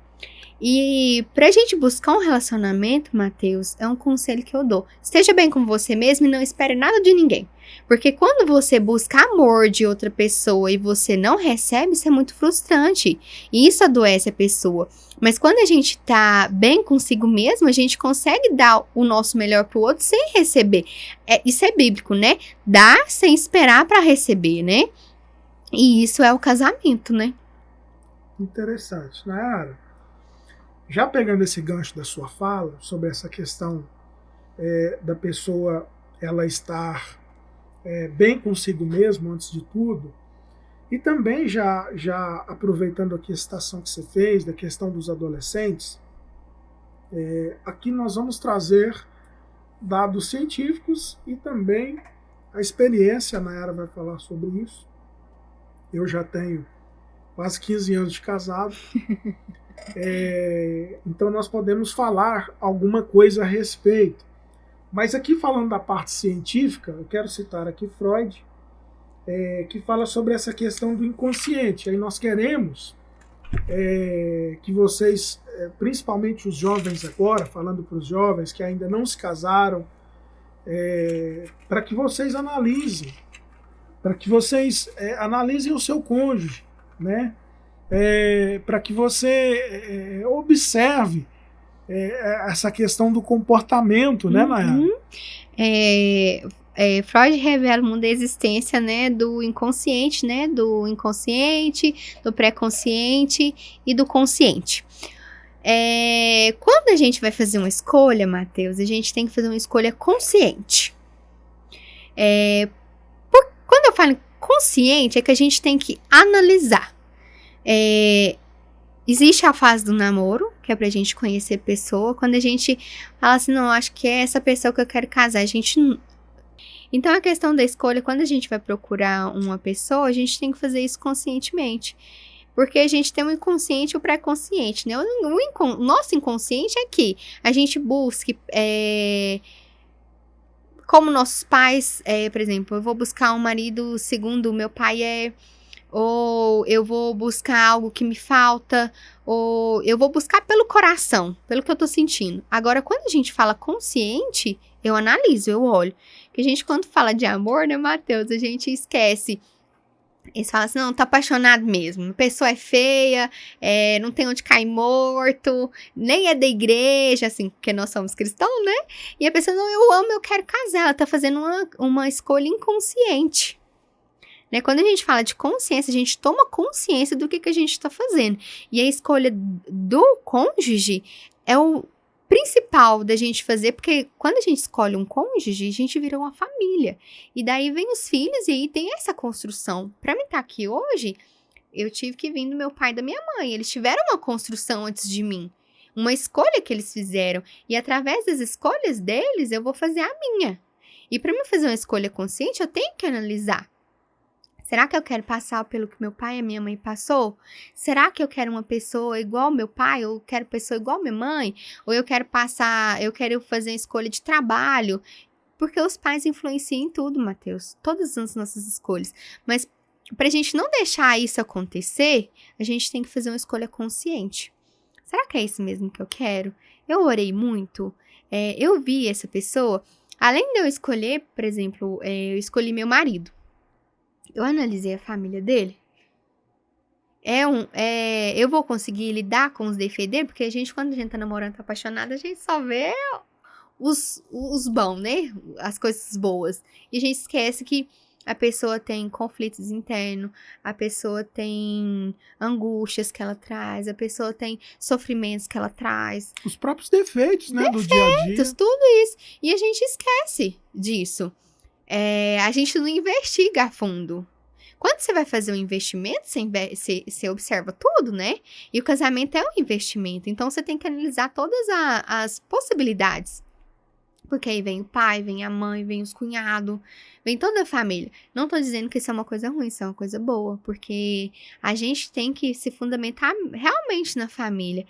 E pra gente buscar um relacionamento, Matheus, é um conselho que eu dou. Esteja bem com você mesmo e não espere nada de ninguém. Porque quando você busca amor de outra pessoa e você não recebe, isso é muito frustrante. E isso adoece a pessoa. Mas quando a gente tá bem consigo mesmo, a gente consegue dar o nosso melhor pro outro sem receber. Isso é bíblico, né? Dar sem esperar pra receber, né? E isso é o casamento, né? Interessante, Nayara. Já pegando esse gancho da sua fala, sobre essa questão da pessoa ela estar bem consigo mesmo, antes de tudo, e também já aproveitando aqui a citação que você fez, da questão dos adolescentes, aqui nós vamos trazer dados científicos e também a experiência, a Nayara vai falar sobre isso. Eu já tenho quase 15 anos de casado, então nós podemos falar alguma coisa a respeito. Mas aqui falando da parte científica, eu quero citar aqui Freud, que fala sobre essa questão do inconsciente. Aí nós queremos que vocês, principalmente os jovens agora, falando para os jovens que ainda não se casaram, para que vocês analisem, analisem o seu cônjuge, né? Para que você observe essa questão do comportamento, né, Nayara? Freud revela o mundo da existência, né, do inconsciente, do pré-consciente e do consciente. Quando a gente vai fazer uma escolha, Matheus, a gente tem que fazer uma escolha consciente. Quando eu falo consciente, é que a gente tem que analisar. Existe a fase do namoro, que é pra gente conhecer a pessoa. Quando a gente fala assim, não, acho que é essa pessoa que eu quero casar, a gente... Então, a questão da escolha, quando a gente vai procurar uma pessoa, a gente tem que fazer isso conscientemente. Porque a gente tem o inconsciente e o pré-consciente, né? O nosso inconsciente é que a gente busque... como nossos pais, por exemplo, eu vou buscar um marido segundo o meu pai ou eu vou buscar algo que me falta, ou eu vou buscar pelo coração, pelo que eu tô sentindo. Agora, quando a gente fala consciente, eu analiso, eu olho. Porque a gente, quando fala de amor, né, Matheus, a gente esquece. Eles falam assim, não, tá apaixonado mesmo. A pessoa é feia, não tem onde cair morto, nem é da igreja, assim, porque nós somos cristãos, né? E a pessoa, não, eu amo, eu quero casar. Ela tá fazendo uma escolha inconsciente. Né? Quando a gente fala de consciência, a gente toma consciência do que a gente está fazendo. E a escolha do cônjuge é o principal da gente fazer, porque quando a gente escolhe um cônjuge, a gente vira uma família. E daí vem os filhos e aí tem essa construção. Para mim estar aqui hoje, eu tive que vir do meu pai e da minha mãe. Eles tiveram uma construção antes de mim. Uma escolha que eles fizeram. E através das escolhas deles, eu vou fazer a minha. E para mim fazer uma escolha consciente, eu tenho que analisar. Será que eu quero passar pelo que meu pai e a minha mãe passou? Será que eu quero uma pessoa igual meu pai? Ou eu quero pessoa igual minha mãe? Ou eu quero fazer uma escolha de trabalho? Porque os pais influenciam em tudo, Matheus. Todas as nossas escolhas. Mas pra gente não deixar isso acontecer, a gente tem que fazer uma escolha consciente. Será que é isso mesmo que eu quero? Eu orei muito? Eu vi essa pessoa? Além de eu escolher, por exemplo, eu escolhi meu marido. Eu analisei a família dele. Eu vou conseguir lidar com os defeitos dele? Porque quando a gente tá namorando, tá apaixonada, a gente só vê os bons, né? As coisas boas. E a gente esquece que a pessoa tem conflitos internos, a pessoa tem angústias que ela traz, a pessoa tem sofrimentos que ela traz. Os próprios defeitos, né, do dia a dia. Tudo isso. E a gente esquece disso. A gente não investiga a fundo. Quando você vai fazer um investimento, você observa tudo, né? E o casamento é um investimento. Então, você tem que analisar todas as possibilidades. Porque aí vem o pai, vem a mãe, vem os cunhados, vem toda a família. Não tô dizendo que isso é uma coisa ruim, isso é uma coisa boa. Porque a gente tem que se fundamentar realmente na família.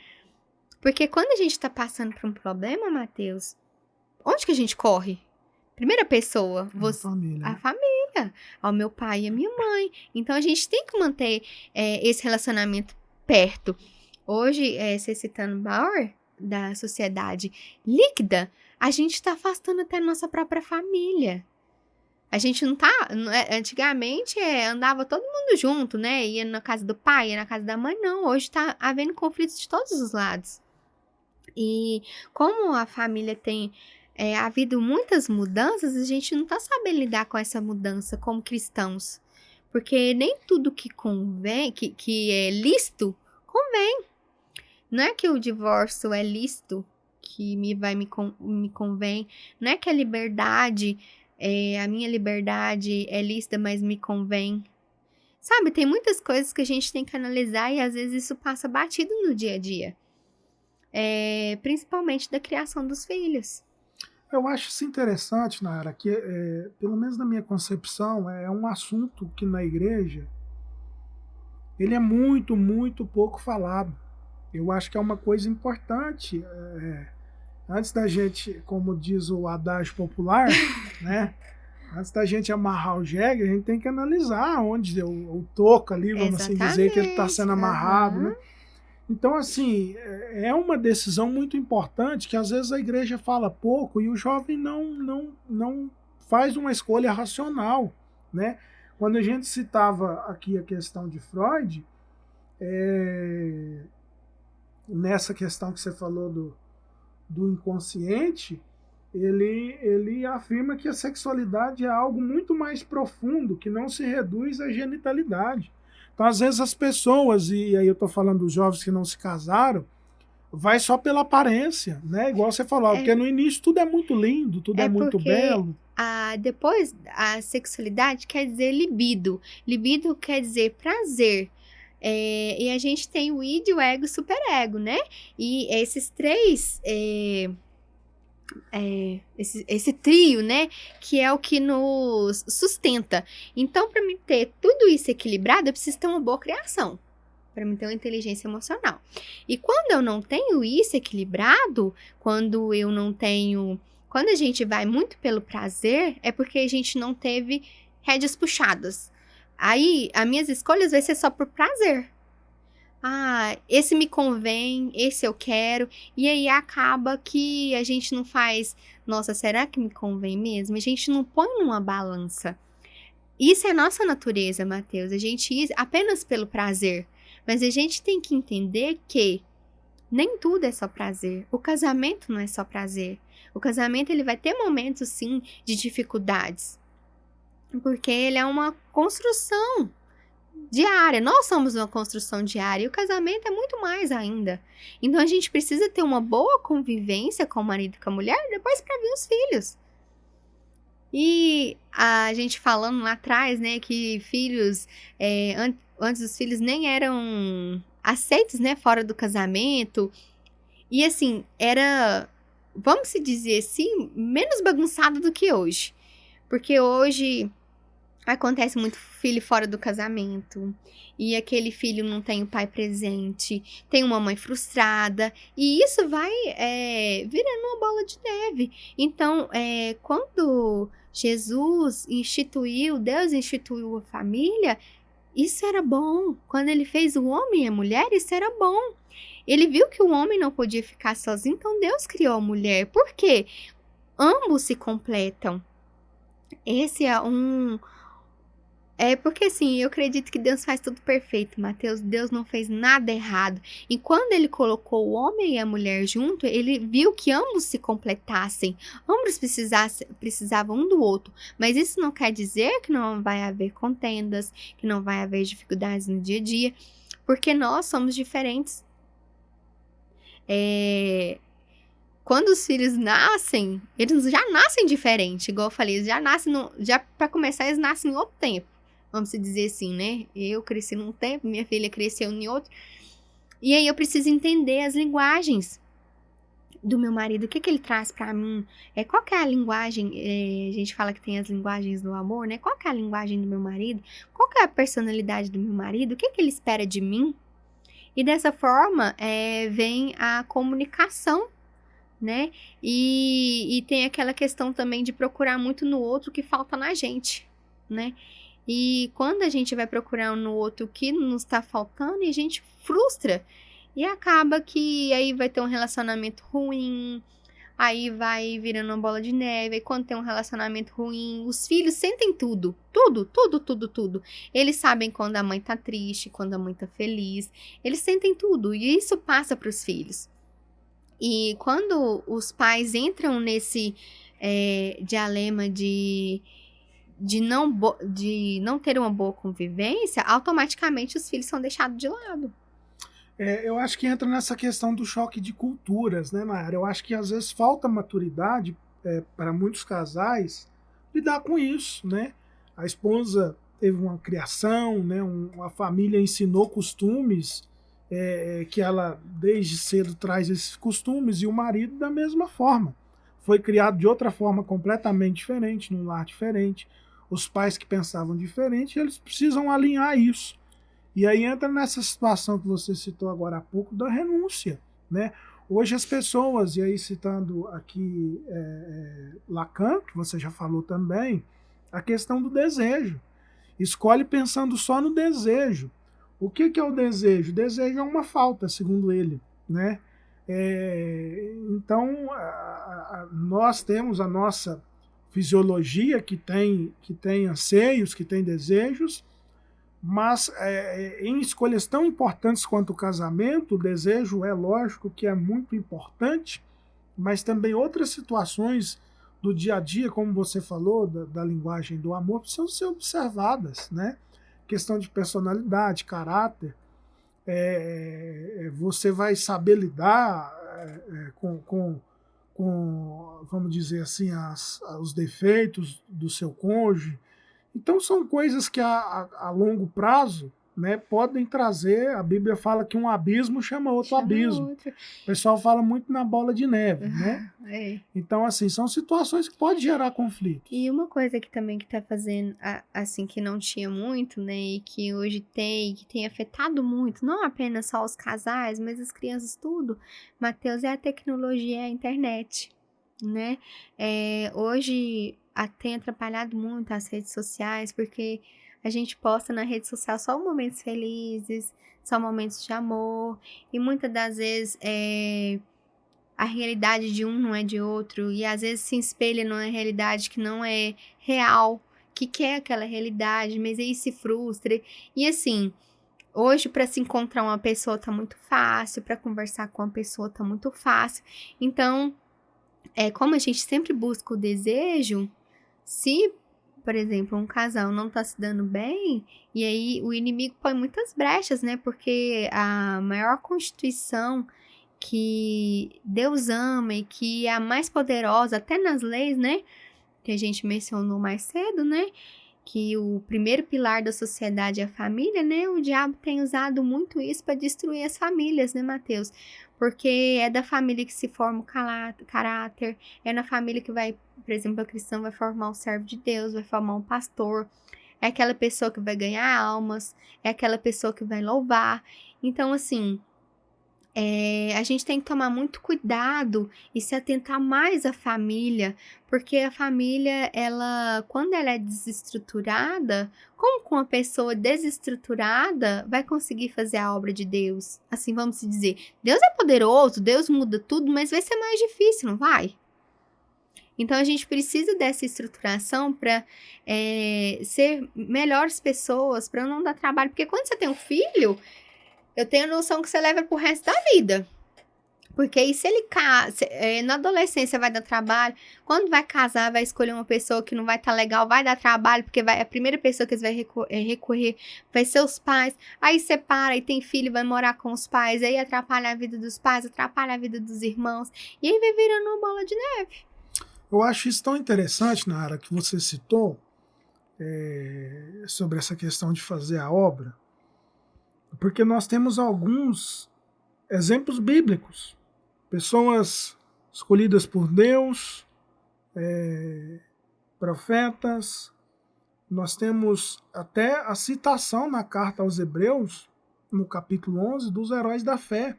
Porque quando a gente tá passando por um problema, Matheus, onde que a gente corre? Primeira pessoa, a família, ao meu pai e a minha mãe. Então, a gente tem que manter esse relacionamento perto. Hoje, você citando Bauer, da sociedade líquida, a gente está afastando até a nossa própria família. A gente não tá... Antigamente, andava todo mundo junto, né? Ia na casa do pai, ia na casa da mãe. Não, hoje tá havendo conflitos de todos os lados. E como a família tem... havido muitas mudanças, a gente não tá sabendo lidar com essa mudança como cristãos. Porque nem tudo que convém, que é lícito, convém. Não é que o divórcio é lícito, que me convém. Não é que a liberdade, a minha liberdade é lícita, mas me convém. Sabe, tem muitas coisas que a gente tem que analisar e às vezes isso passa batido no dia a dia. Principalmente da criação dos filhos. Eu acho isso interessante, Nara, que pelo menos na minha concepção, é um assunto que na igreja ele é muito, muito pouco falado. Eu acho que é uma coisa importante. Antes da gente, como diz o adágio popular, né? Antes da gente amarrar o jegue, a gente tem que analisar onde o toco ali, vamos assim dizer, que ele está sendo amarrado, né? Então, assim, é uma decisão muito importante que às vezes a igreja fala pouco e o jovem não faz uma escolha racional, né? Quando a gente citava aqui a questão de Freud, nessa questão que você falou do inconsciente, ele afirma que a sexualidade é algo muito mais profundo, que não se reduz à genitalidade. Então, às vezes, as pessoas, e aí eu estou falando dos jovens que não se casaram, vai só pela aparência, né? Igual você falou, porque no início tudo é muito lindo, tudo é muito belo. Depois, a sexualidade quer dizer libido. Libido quer dizer prazer. E a gente tem o id, o ego e o superego, né? E esses três... esse trio, né, que é o que nos sustenta. Então, para mim ter tudo isso equilibrado, eu preciso ter uma boa criação, para mim ter uma inteligência emocional. E quando eu não tenho isso equilibrado, quando a gente vai muito pelo prazer, é porque a gente não teve rédeas puxadas. Aí, as minhas escolhas vai ser só por prazer. Esse me convém, esse eu quero. E aí acaba que a gente não faz, nossa, será que me convém mesmo? A gente não põe numa balança. Isso é nossa natureza, Matheus. A gente ir apenas pelo prazer. Mas a gente tem que entender que nem tudo é só prazer. O casamento não é só prazer. O casamento ele vai ter momentos, sim, de dificuldades. Porque ele é uma construção diária. Nós somos uma construção diária e o casamento é muito mais ainda. Então a gente precisa ter uma boa convivência com o marido e com a mulher depois para vir os filhos. E a gente falando lá atrás, né, que filhos, antes os filhos nem eram aceitos, né, fora do casamento. E assim, era, vamos se dizer assim, menos bagunçado do que hoje. Porque hoje Acontece muito filho fora do casamento, e aquele filho não tem o pai presente, tem uma mãe frustrada, e isso vai virando uma bola de neve. Então, quando Deus instituiu a família, isso era bom. Quando ele fez o homem e a mulher, isso era bom. Ele viu que o homem não podia ficar sozinho, então Deus criou a mulher. Por quê? Ambos se completam. Esse é um. É porque assim, eu acredito que Deus faz tudo perfeito, Mateus. Deus não fez nada errado. E quando ele colocou o homem e a mulher junto, ele viu que ambos se completassem. Ambos precisavam um do outro. Mas isso não quer dizer que não vai haver contendas, que não vai haver dificuldades no dia a dia, porque nós somos diferentes. Quando os filhos nascem, eles já nascem diferente, igual eu falei, eles já nascem, já para começar, eles nascem em outro tempo, vamos dizer assim, né? Eu cresci num tempo, minha filha cresceu em outro, e aí eu preciso entender as linguagens do meu marido, o que ele traz para mim, qual que é a linguagem, a gente fala que tem as linguagens do amor, né? Qual que é a linguagem do meu marido? Qual que é a personalidade do meu marido? O que ele espera de mim? E dessa forma, vem a comunicação, né? E tem aquela questão também de procurar muito no outro o que falta na gente, né? E quando a gente vai procurar no outro o que nos está faltando, a gente frustra. E acaba que aí vai ter um relacionamento ruim, aí vai virando uma bola de neve. E quando tem um relacionamento ruim, os filhos sentem tudo. Tudo, tudo, tudo, tudo. Eles sabem quando a mãe tá triste, quando a mãe tá feliz. Eles sentem tudo. E isso passa para os filhos. E quando os pais entram nesse dilema de não ter uma boa convivência, automaticamente os filhos são deixados de lado. Eu acho que entra nessa questão do choque de culturas, né, Nayara? Eu acho que às vezes falta maturidade para muitos casais lidar com isso, né? A esposa teve uma criação, né? A família ensinou costumes que ela desde cedo traz esses costumes, e o marido da mesma forma. Foi criado de outra forma completamente diferente, num lar diferente. Os pais que pensavam diferente, eles precisam alinhar isso. E aí entra nessa situação que você citou agora há pouco da renúncia, né? Hoje as pessoas, e aí citando aqui Lacan, que você já falou também, a questão do desejo. Escolhe pensando só no desejo. O que é o desejo? O desejo é uma falta, segundo ele, né? Então, nós temos a nossa fisiologia que tem anseios, que tem desejos, mas em escolhas tão importantes quanto o casamento, o desejo é lógico que é muito importante, mas também outras situações do dia a dia, como você falou, da linguagem do amor, precisam ser observadas, né? Questão de personalidade, caráter, você vai saber lidar com vamos dizer assim, os defeitos do seu cônjuge. Então são coisas que a longo prazo, né, podem trazer. A Bíblia fala que um abismo chama outro abismo. O pessoal fala muito na bola de neve, né? Então, assim, são situações que podem gerar conflito. E uma coisa que também que tá fazendo, assim, que não tinha muito, né, e que hoje tem, que tem afetado muito, não apenas só os casais, mas as crianças tudo, Mateus, é a tecnologia, é a internet, né? Hoje tem atrapalhado muito as redes sociais, porque a gente posta na rede social só momentos felizes, só momentos de amor, e muitas das vezes a realidade de um não é de outro, e às vezes se espelha numa realidade que não é real, que quer aquela realidade, mas aí se frustra. E assim, hoje para se encontrar uma pessoa tá muito fácil, para conversar com uma pessoa tá muito fácil. Então, como a gente sempre busca o desejo, se, por exemplo, um casal não tá se dando bem, e aí o inimigo põe muitas brechas, né? Porque a maior constituição que Deus ama e que é a mais poderosa, até nas leis, né? Que a gente mencionou mais cedo, né? Que o primeiro pilar da sociedade é a família, né? O diabo tem usado muito isso para destruir as famílias, né, Mateus? Porque é da família que se forma o caráter, é na família que vai, por exemplo, a cristã vai formar um servo de Deus, vai formar um pastor, é aquela pessoa que vai ganhar almas, é aquela pessoa que vai louvar. Então, assim, a gente tem que tomar muito cuidado e se atentar mais à família, porque a família, quando ela é desestruturada, como com uma pessoa desestruturada vai conseguir fazer a obra de Deus? Assim, vamos dizer, Deus é poderoso, Deus muda tudo, mas vai ser mais difícil, não vai? Então, a gente precisa dessa estruturação para ser melhores pessoas, para não dar trabalho. Porque quando você tem um filho, eu tenho a noção que você leva pro resto da vida. Porque aí se ele na adolescência vai dar trabalho, quando vai casar, vai escolher uma pessoa que não vai estar legal, vai dar trabalho, porque a primeira pessoa que eles vai recorrer vai ser os pais. Aí separa, e tem filho, vai morar com os pais, aí atrapalha a vida dos pais, atrapalha a vida dos irmãos, e aí vai virando uma bola de neve. Eu acho isso tão interessante, Nara, que você citou, sobre essa questão de fazer a obra, porque nós temos alguns exemplos bíblicos. Pessoas escolhidas por Deus, profetas. Nós temos até a citação na carta aos Hebreus, no capítulo 11, dos heróis da fé.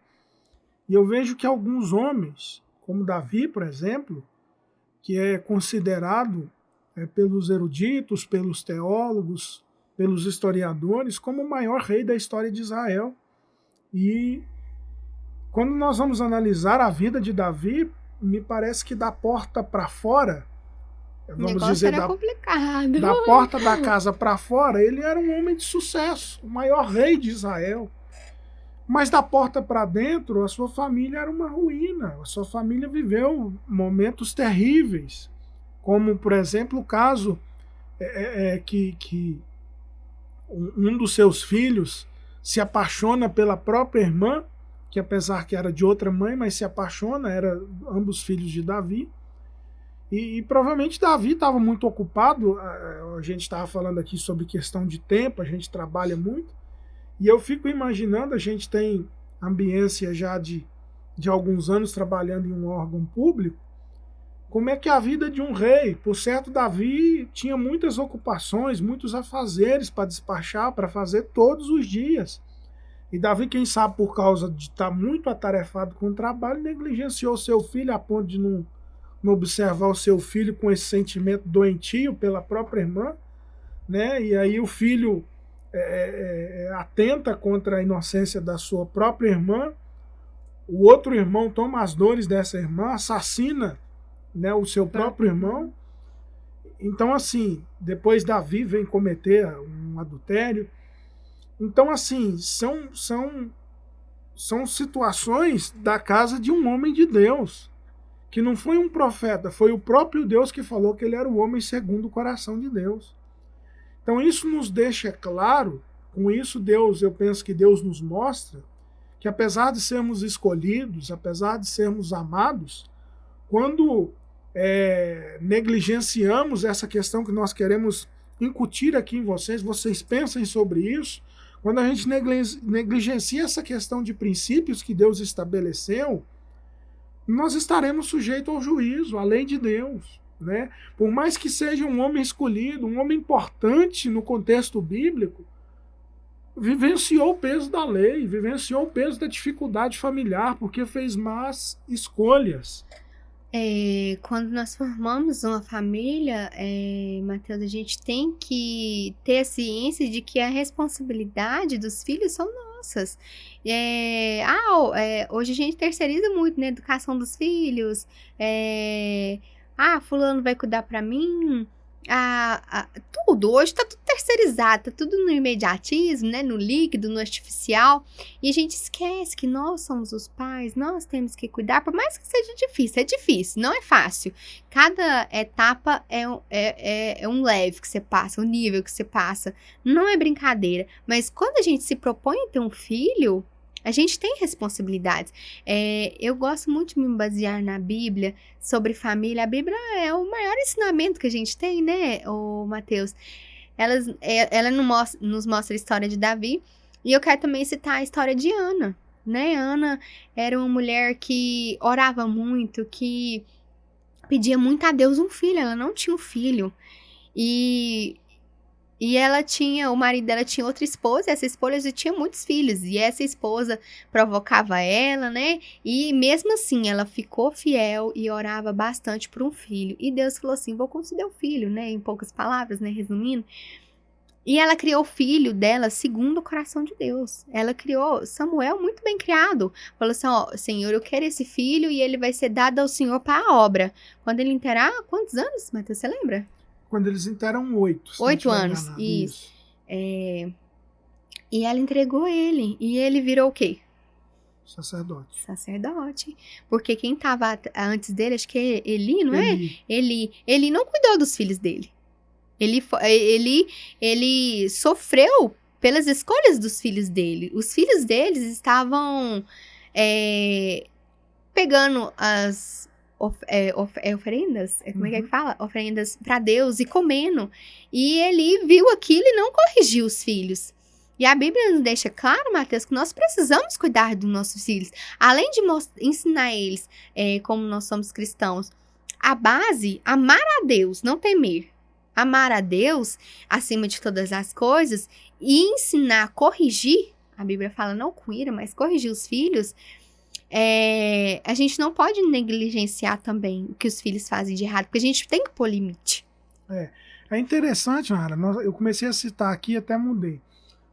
E eu vejo que alguns homens, como Davi, por exemplo, que é considerado pelos eruditos, pelos teólogos, pelos historiadores, como o maior rei da história de Israel. E quando nós vamos analisar a vida de Davi, me parece que da porta para fora, vamos dizer, da porta da casa para fora, ele era um homem de sucesso, o maior rei de Israel. Mas da porta para dentro, a sua família era uma ruína. A sua família viveu momentos terríveis, como, por exemplo, o caso que um dos seus filhos se apaixona pela própria irmã, que apesar que era de outra mãe, mas se apaixona, eram ambos filhos de Davi. E provavelmente Davi estava muito ocupado. A gente estava falando aqui sobre questão de tempo, a gente trabalha muito. E eu fico imaginando, a gente tem ambiência já de alguns anos trabalhando em um órgão público, como é que é a vida de um rei. Por certo, Davi tinha muitas ocupações, muitos afazeres para despachar, para fazer todos os dias. E Davi, quem sabe por causa de estar muito atarefado com o trabalho, negligenciou seu filho a ponto de não observar o seu filho com esse sentimento doentio pela própria irmã, né? E aí o filho atenta contra a inocência da sua própria irmã, o outro irmão toma as dores dessa irmã, assassina, né, o seu próprio irmão. Então, assim, depois Davi vem cometer um adultério. Então, assim, são situações da casa de um homem de Deus, que não foi um profeta, foi o próprio Deus que falou que ele era o homem segundo o coração de Deus. Então isso nos deixa claro, com isso eu penso que Deus nos mostra, que apesar de sermos escolhidos, apesar de sermos amados, quando negligenciamos essa questão que nós queremos incutir aqui em vocês pensem sobre isso, quando a gente negligencia essa questão de princípios que Deus estabeleceu, nós estaremos sujeitos ao juízo, à lei de Deus. Né? Por mais que seja um homem escolhido, um homem importante no contexto bíblico, vivenciou o peso da lei, vivenciou o peso da dificuldade familiar, porque fez más escolhas. Quando nós formamos uma família, Mateus, a gente tem que ter a ciência de que a responsabilidade dos filhos são nossas. Hoje a gente terceiriza muito na educação dos filhos. Fulano vai cuidar pra mim. Tudo. Hoje tá tudo terceirizado, tá tudo no imediatismo, né? No líquido, no artificial. E a gente esquece que nós somos os pais, nós temos que cuidar, por mais que seja difícil. É difícil, não é fácil. Cada etapa é um leve que você passa, um nível que você passa. Não é brincadeira. Mas quando a gente se propõe a ter um filho, a gente tem responsabilidades. Eu gosto muito de me basear na Bíblia sobre família. A Bíblia é o maior ensinamento que a gente tem, né, Mateus? Ela nos mostra a história de Davi. E eu quero também citar a história de Ana, né? Ana era uma mulher que orava muito, que pedia muito a Deus um filho. Ela não tinha um filho. E E o marido dela tinha outra esposa, e essa esposa tinha muitos filhos, e essa esposa provocava ela, né? E mesmo assim, ela ficou fiel e orava bastante por um filho. E Deus falou assim: vou conceder o filho, né? Em poucas palavras, né? Resumindo. E ela criou o filho dela segundo o coração de Deus. Ela criou Samuel muito bem criado. Falou assim: ó, Senhor, eu quero esse filho e ele vai ser dado ao Senhor para a obra. Quando ele interar, quantos anos, Matheus, você lembra? Quando eles interam 8, se não 8 estiver anos, enganado. isso. E ela entregou ele. E ele virou o quê? Sacerdote. Sacerdote. Porque quem estava antes dele, acho que é Eli, não é? Eli. Ele não cuidou dos filhos dele. Ele sofreu pelas escolhas dos filhos dele. Os filhos deles estavam pegando as oferendas, como é que fala? Oferendas para Deus e comendo. E ele viu aquilo e não corrigiu os filhos. E a Bíblia nos deixa claro, Mateus, que nós precisamos cuidar dos nossos filhos. Além de ensinar eles como nós somos cristãos, a base, amar a Deus, não temer. Amar a Deus acima de todas as coisas e ensinar, corrigir, a Bíblia fala não com ira, mas corrigir os filhos, a gente não pode negligenciar também o que os filhos fazem de errado, porque a gente tem que pôr limite. É interessante, Nara, eu comecei a citar aqui e até mudei,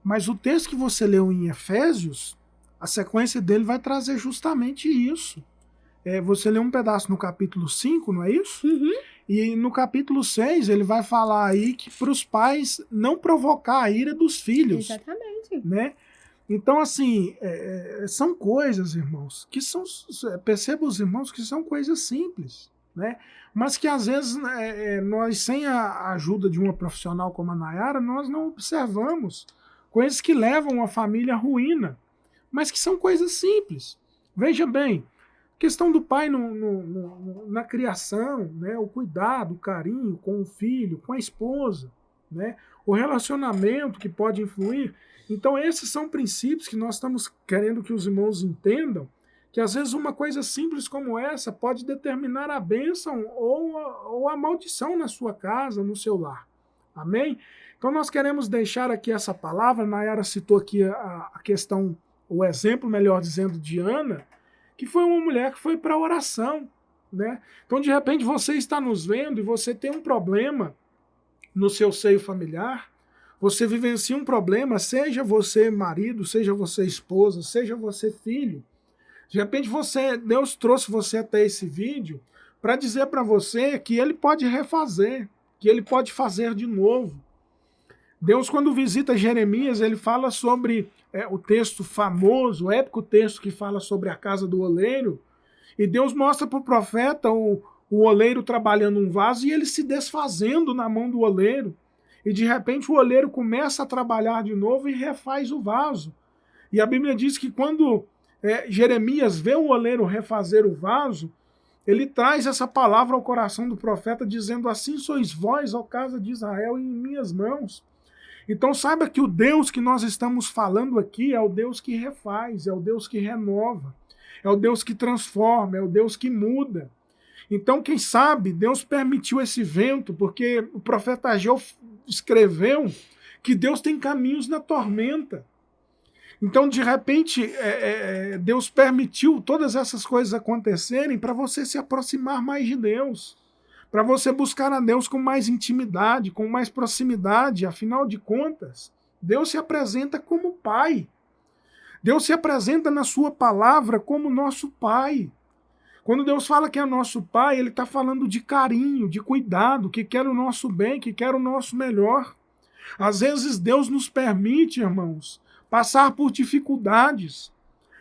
mas o texto que você leu em Efésios, a sequência dele vai trazer justamente isso. Você leu um pedaço no capítulo 5, não é isso? Uhum. E no capítulo 6 ele vai falar aí que para os pais não provocar a ira dos filhos. Exatamente. Né? Então, assim, são coisas, irmãos, que são, perceba os irmãos que são coisas simples, né? Mas que às vezes nós, sem a ajuda de uma profissional como a Nayara, nós não observamos. Coisas que levam a família à ruína, mas que são coisas simples. Veja bem, questão do pai na criação, né? O cuidado, o carinho com o filho, com a esposa, né? O relacionamento que pode influir. Então esses são princípios que nós estamos querendo que os irmãos entendam, que às vezes uma coisa simples como essa pode determinar a bênção ou a maldição na sua casa, no seu lar. Amém? Então nós queremos deixar aqui essa palavra. Nayara citou aqui a questão, o exemplo, melhor dizendo, de Ana, que foi uma mulher que foi para a oração, né? Então, de repente, você está nos vendo e você tem um problema no seu seio familiar, você vivencia um problema, seja você marido, seja você esposa, seja você filho. De repente, Deus trouxe você até esse vídeo para dizer para você que ele pode refazer, que ele pode fazer de novo. Deus, quando visita Jeremias, ele fala sobre o texto famoso, o épico texto que fala sobre a casa do oleiro, e Deus mostra para o profeta o oleiro trabalhando um vaso e ele se desfazendo na mão do oleiro. E de repente o oleiro começa a trabalhar de novo e refaz o vaso. E a Bíblia diz que quando Jeremias vê o oleiro refazer o vaso, ele traz essa palavra ao coração do profeta, dizendo: assim sois vós, ó casa de Israel, em minhas mãos. Então saiba que o Deus que nós estamos falando aqui é o Deus que refaz, é o Deus que renova, é o Deus que transforma, é o Deus que muda. Então, quem sabe, Deus permitiu esse vento, porque o profeta Ageu escreveu que Deus tem caminhos na tormenta. Então, de repente, Deus permitiu todas essas coisas acontecerem para você se aproximar mais de Deus, para você buscar a Deus com mais intimidade, com mais proximidade. Afinal de contas, Deus se apresenta como Pai. Deus se apresenta na sua palavra como nosso Pai. Quando Deus fala que é nosso Pai, Ele está falando de carinho, de cuidado, que quer o nosso bem, que quer o nosso melhor. Às vezes Deus nos permite, irmãos, passar por dificuldades.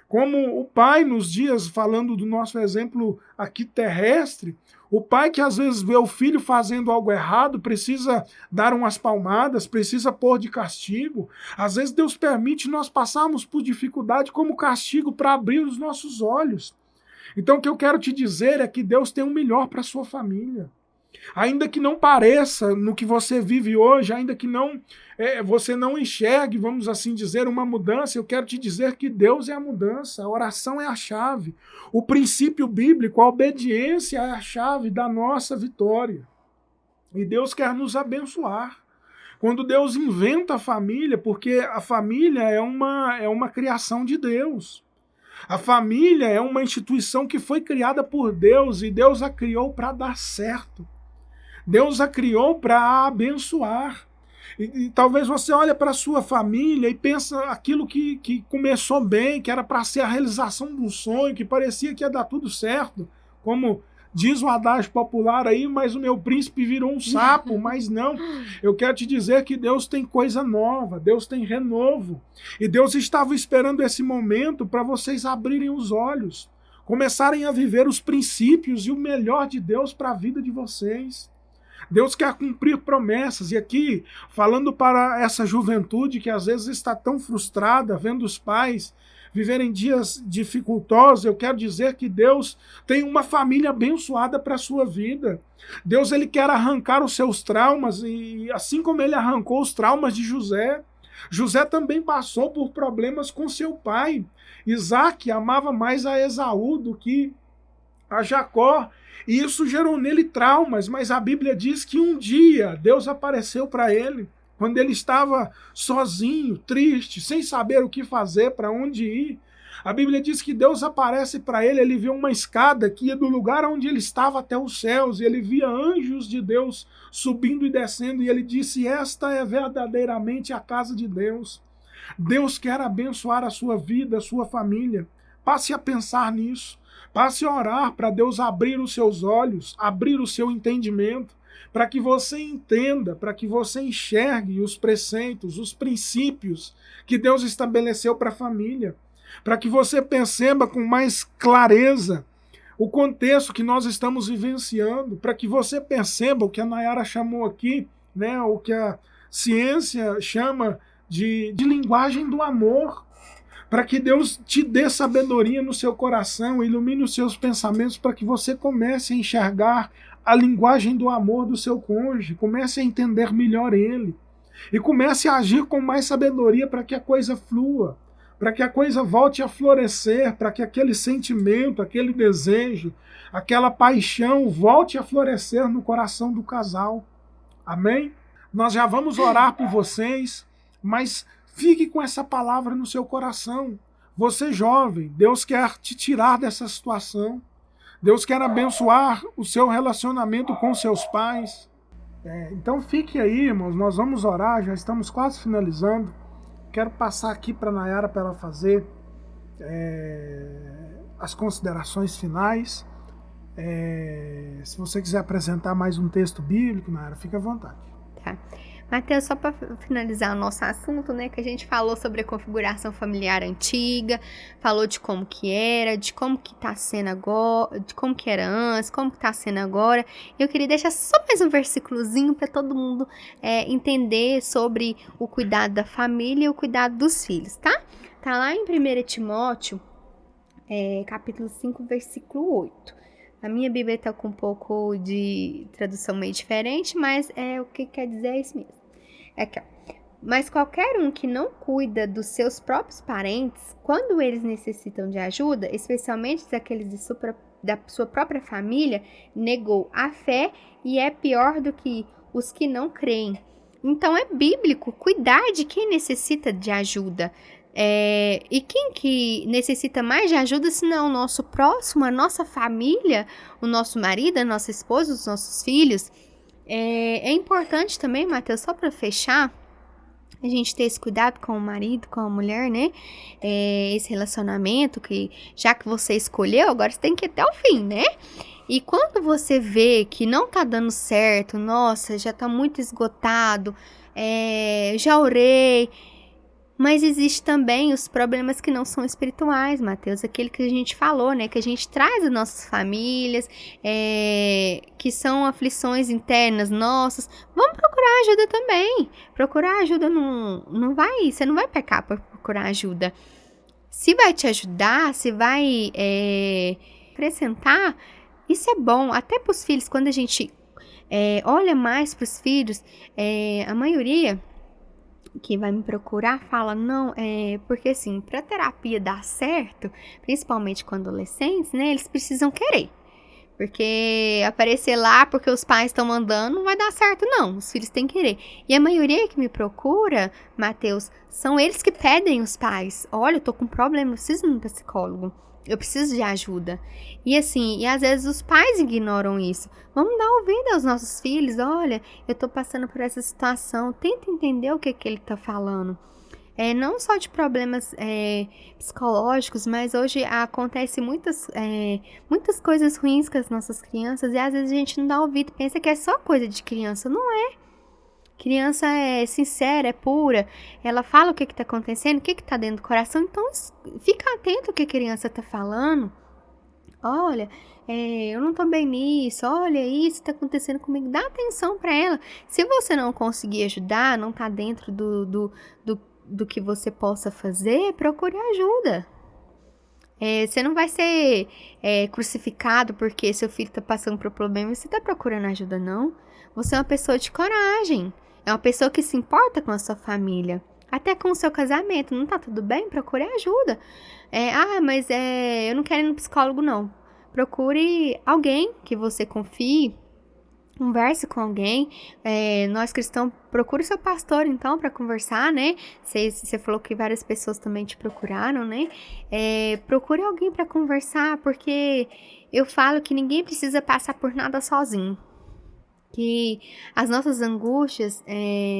Como o pai nos dias, falando do nosso exemplo aqui terrestre, o pai que às vezes vê o filho fazendo algo errado, precisa dar umas palmadas, precisa pôr de castigo. Às vezes Deus permite nós passarmos por dificuldade como castigo para abrir os nossos olhos. Então o que eu quero te dizer é que Deus tem o melhor para a sua família. Ainda que não pareça no que você vive hoje, ainda que você não enxergue, vamos assim dizer, uma mudança, eu quero te dizer que Deus é a mudança, a oração é a chave. O princípio bíblico, a obediência é a chave da nossa vitória. E Deus quer nos abençoar. Quando Deus inventa a família, porque a família é uma criação de Deus. A família é uma instituição que foi criada por Deus e Deus a criou para dar certo. Deus a criou para abençoar. E talvez você olhe para a sua família e pensa aquilo que começou bem, que era para ser a realização de um sonho, que parecia que ia dar tudo certo, como diz o adágio popular aí, mas o meu príncipe virou um sapo, mas não. Eu quero te dizer que Deus tem coisa nova, Deus tem renovo. E Deus estava esperando esse momento para vocês abrirem os olhos, começarem a viver os princípios e o melhor de Deus para a vida de vocês. Deus quer cumprir promessas, e aqui, falando para essa juventude que às vezes está tão frustrada, vendo os pais viverem dias dificultosos, eu quero dizer que Deus tem uma família abençoada para a sua vida. Deus, ele quer arrancar os seus traumas, e assim como ele arrancou os traumas de José, José também passou por problemas com seu pai. Isaac amava mais a Esaú do que a Jacó, e isso gerou nele traumas, mas a Bíblia diz que um dia Deus apareceu para ele, quando ele estava sozinho, triste, sem saber o que fazer, para onde ir. A Bíblia diz que Deus aparece para ele, ele viu uma escada que ia do lugar onde ele estava até os céus, e ele via anjos de Deus subindo e descendo, e ele disse: esta é verdadeiramente a casa de Deus. Deus quer abençoar a sua vida, a sua família. Passe a pensar nisso. Passe a orar para Deus abrir os seus olhos, abrir o seu entendimento, para que você entenda, para que você enxergue os preceitos, os princípios que Deus estabeleceu para a família, para que você perceba com mais clareza o contexto que nós estamos vivenciando, para que você perceba o que a Nayara chamou aqui, né, o que a ciência chama de linguagem do amor, para que Deus te dê sabedoria no seu coração, ilumine os seus pensamentos, para que você comece a enxergar a linguagem do amor do seu cônjuge, comece a entender melhor ele, e comece a agir com mais sabedoria para que a coisa flua, para que a coisa volte a florescer, para que aquele sentimento, aquele desejo, aquela paixão volte a florescer no coração do casal. Amém? Nós já vamos orar por vocês, mas fique com essa palavra no seu coração. Você jovem, Deus quer te tirar dessa situação. Deus quer abençoar o seu relacionamento com seus pais. Então fique aí, irmãos, nós vamos orar, já estamos quase finalizando. Quero passar aqui para a Nayara para ela fazer as considerações finais. Se você quiser apresentar mais um texto bíblico, Nayara, fique à vontade. Tá. Mateus, só para finalizar o nosso assunto, né, que a gente falou sobre a configuração familiar antiga, falou de como que era, de como que tá sendo agora, de como que era antes, como que tá sendo agora. Eu queria deixar só mais um versículozinho para todo mundo entender sobre o cuidado da família e o cuidado dos filhos, tá? Tá lá em 1 Timóteo, capítulo 5, versículo 8. A minha Bíblia está com um pouco de tradução meio diferente, mas o que quer dizer é isso mesmo. Aqui, ó. Mas qualquer um que não cuida dos seus próprios parentes, quando eles necessitam de ajuda, especialmente daqueles da sua própria família, negou a fé e é pior do que os que não creem. Então é bíblico cuidar de quem necessita de ajuda. E quem que necessita mais de ajuda se não o nosso próximo, a nossa família, o nosso marido, a nossa esposa, os nossos filhos. É importante também, Mateus, só para fechar, a gente ter esse cuidado com o marido, com a mulher, né? Esse relacionamento que, já que você escolheu, agora você tem que ir até o fim, né? E quando você vê que não tá dando certo, nossa, já tá muito esgotado, já orei. Mas existe também os problemas que não são espirituais, Mateus, aquele que a gente falou, né? Que a gente traz das nossas famílias, que são aflições internas nossas. Vamos procurar ajuda também. Procurar ajuda você não vai pecar por procurar ajuda. Se vai te ajudar, se vai acrescentar, isso é bom. Até para os filhos, quando a gente olha mais para os filhos, a maioria que vai me procurar fala, não, porque assim, para terapia dar certo, principalmente com adolescentes, né, eles precisam querer. Porque aparecer lá porque os pais estão mandando não vai dar certo, não. Os filhos têm que querer. E a maioria que me procura, Mateus, são eles que pedem os pais. Olha, eu tô com um problema, eu preciso de um psicólogo. Eu preciso de ajuda. E assim, e às vezes os pais ignoram isso. Vamos dar ouvido aos nossos filhos. Olha, eu tô passando por essa situação. Tenta entender o que ele tá falando. Não só de problemas psicológicos, mas hoje acontece muitas coisas ruins com as nossas crianças e às vezes a gente não dá ouvido, pensa que é só coisa de criança. Não é. Criança é sincera, é pura, ela fala o que está acontecendo, o que está dentro do coração, então fica atento ao que a criança está falando. Olha, eu não tô bem nisso, olha, isso tá acontecendo comigo, dá atenção para ela. Se você não conseguir ajudar, não tá dentro do que você possa fazer, procure ajuda. Você não vai ser crucificado porque seu filho tá passando por problema e você tá procurando ajuda, não. Você é uma pessoa de coragem, é uma pessoa que se importa com a sua família. Até com o seu casamento, não tá tudo bem? Procure ajuda. Mas eu não quero ir no psicólogo, não. Procure alguém que você confie, converse com alguém. Nós cristãos, procure seu pastor, então, para conversar, né? Você falou que várias pessoas também te procuraram, né? Procure alguém para conversar, porque eu falo que ninguém precisa passar por nada sozinho. Que as nossas angústias,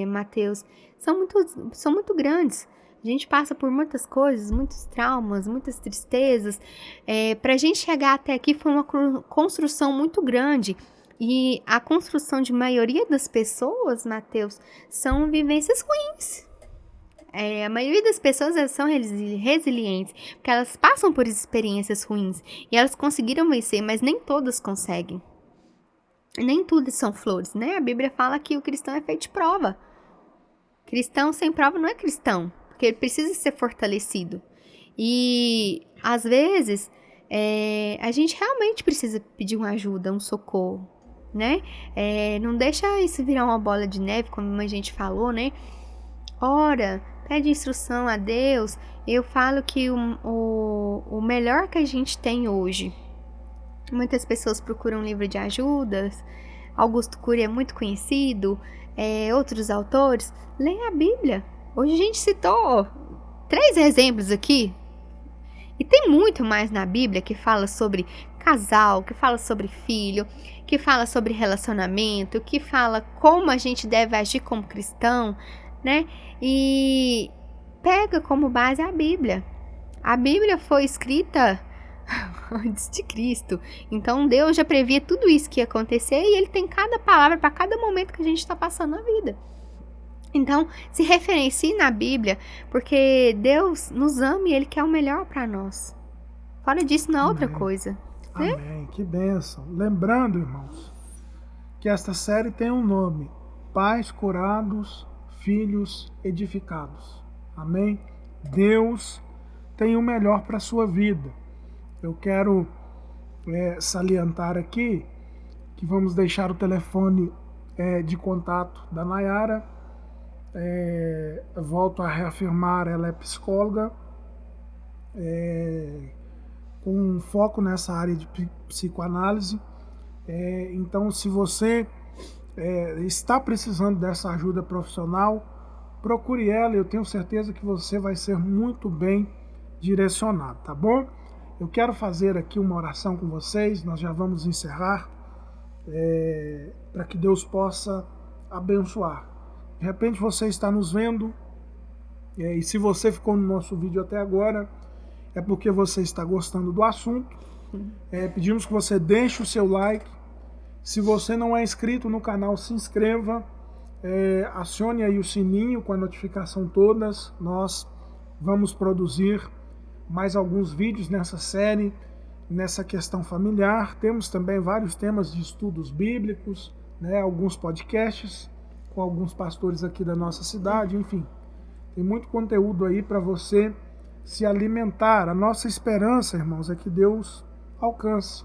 Mateus, são muito grandes. A gente passa por muitas coisas, muitos traumas, muitas tristezas. Para a gente chegar até aqui foi uma construção muito grande. E a construção de maioria das pessoas, Mateus, são vivências ruins. A maioria das pessoas elas são resilientes, porque elas passam por experiências ruins. E elas conseguiram vencer, mas nem todas conseguem. Nem tudo são flores, né? A Bíblia fala que o cristão é feito de prova. Cristão sem prova não é cristão, porque ele precisa ser fortalecido. E, às vezes, a gente realmente precisa pedir uma ajuda, um socorro, né? Não deixa isso virar uma bola de neve, como a gente falou, né? Ora, pede instrução a Deus. Eu falo que o melhor que a gente tem hoje, muitas pessoas procuram livro de ajudas. Augusto Cury é muito conhecido. Outros autores. Leia a Bíblia. Hoje a gente citou 3 exemplos aqui. E tem muito mais na Bíblia que fala sobre casal, que fala sobre filho, que fala sobre relacionamento, que fala como a gente deve agir como cristão, né? E pega como base a Bíblia. A Bíblia foi escrita antes de Cristo. Então Deus já previa tudo isso que ia acontecer e ele tem cada palavra para cada momento que a gente está passando na vida. Então, se referencie na Bíblia, porque Deus nos ama e ele quer o melhor para nós. Fora disso, não é outra coisa. Né? Amém, que bênção. Lembrando, irmãos, que esta série tem um nome: Pais curados, filhos edificados. Amém? Deus tem o melhor para a sua vida. Eu quero salientar aqui que vamos deixar o telefone de contato da Nayara. Volto a reafirmar, ela é psicóloga com um foco nessa área de psicoanálise. Então, se você está precisando dessa ajuda profissional, procure ela. Eu tenho certeza que você vai ser muito bem direcionado, tá bom? Eu quero fazer aqui uma oração com vocês, nós já vamos encerrar, para que Deus possa abençoar. De repente você está nos vendo, e se você ficou no nosso vídeo até agora, é porque você está gostando do assunto. Pedimos que você deixe o seu like. Se você não é inscrito no canal, se inscreva, acione aí o sininho com a notificação todas. Nós vamos produzir mais alguns vídeos nessa série, nessa questão familiar. Temos também vários temas de estudos bíblicos, né? Alguns podcasts com alguns pastores aqui da nossa cidade, enfim. Tem muito conteúdo aí para você se alimentar. A nossa esperança, irmãos, é que Deus alcance,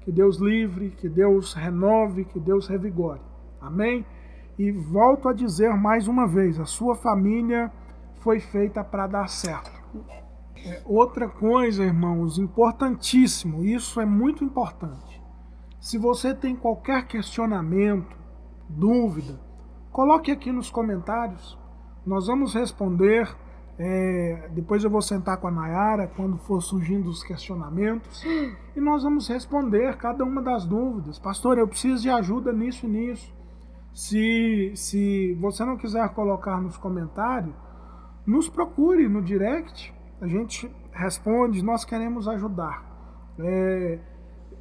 que Deus livre, que Deus renove, que Deus revigore. Amém? E volto a dizer mais uma vez, a sua família foi feita para dar certo. Outra coisa, irmãos, importantíssimo, isso é muito importante. Se você tem qualquer questionamento, dúvida, coloque aqui nos comentários. Nós vamos responder. Depois eu vou sentar com a Nayara quando for surgindo os questionamentos e nós vamos responder cada uma das dúvidas. Pastor, eu preciso de ajuda nisso e nisso. Se você não quiser colocar nos comentários, nos procure no direct, a gente responde, nós queremos ajudar.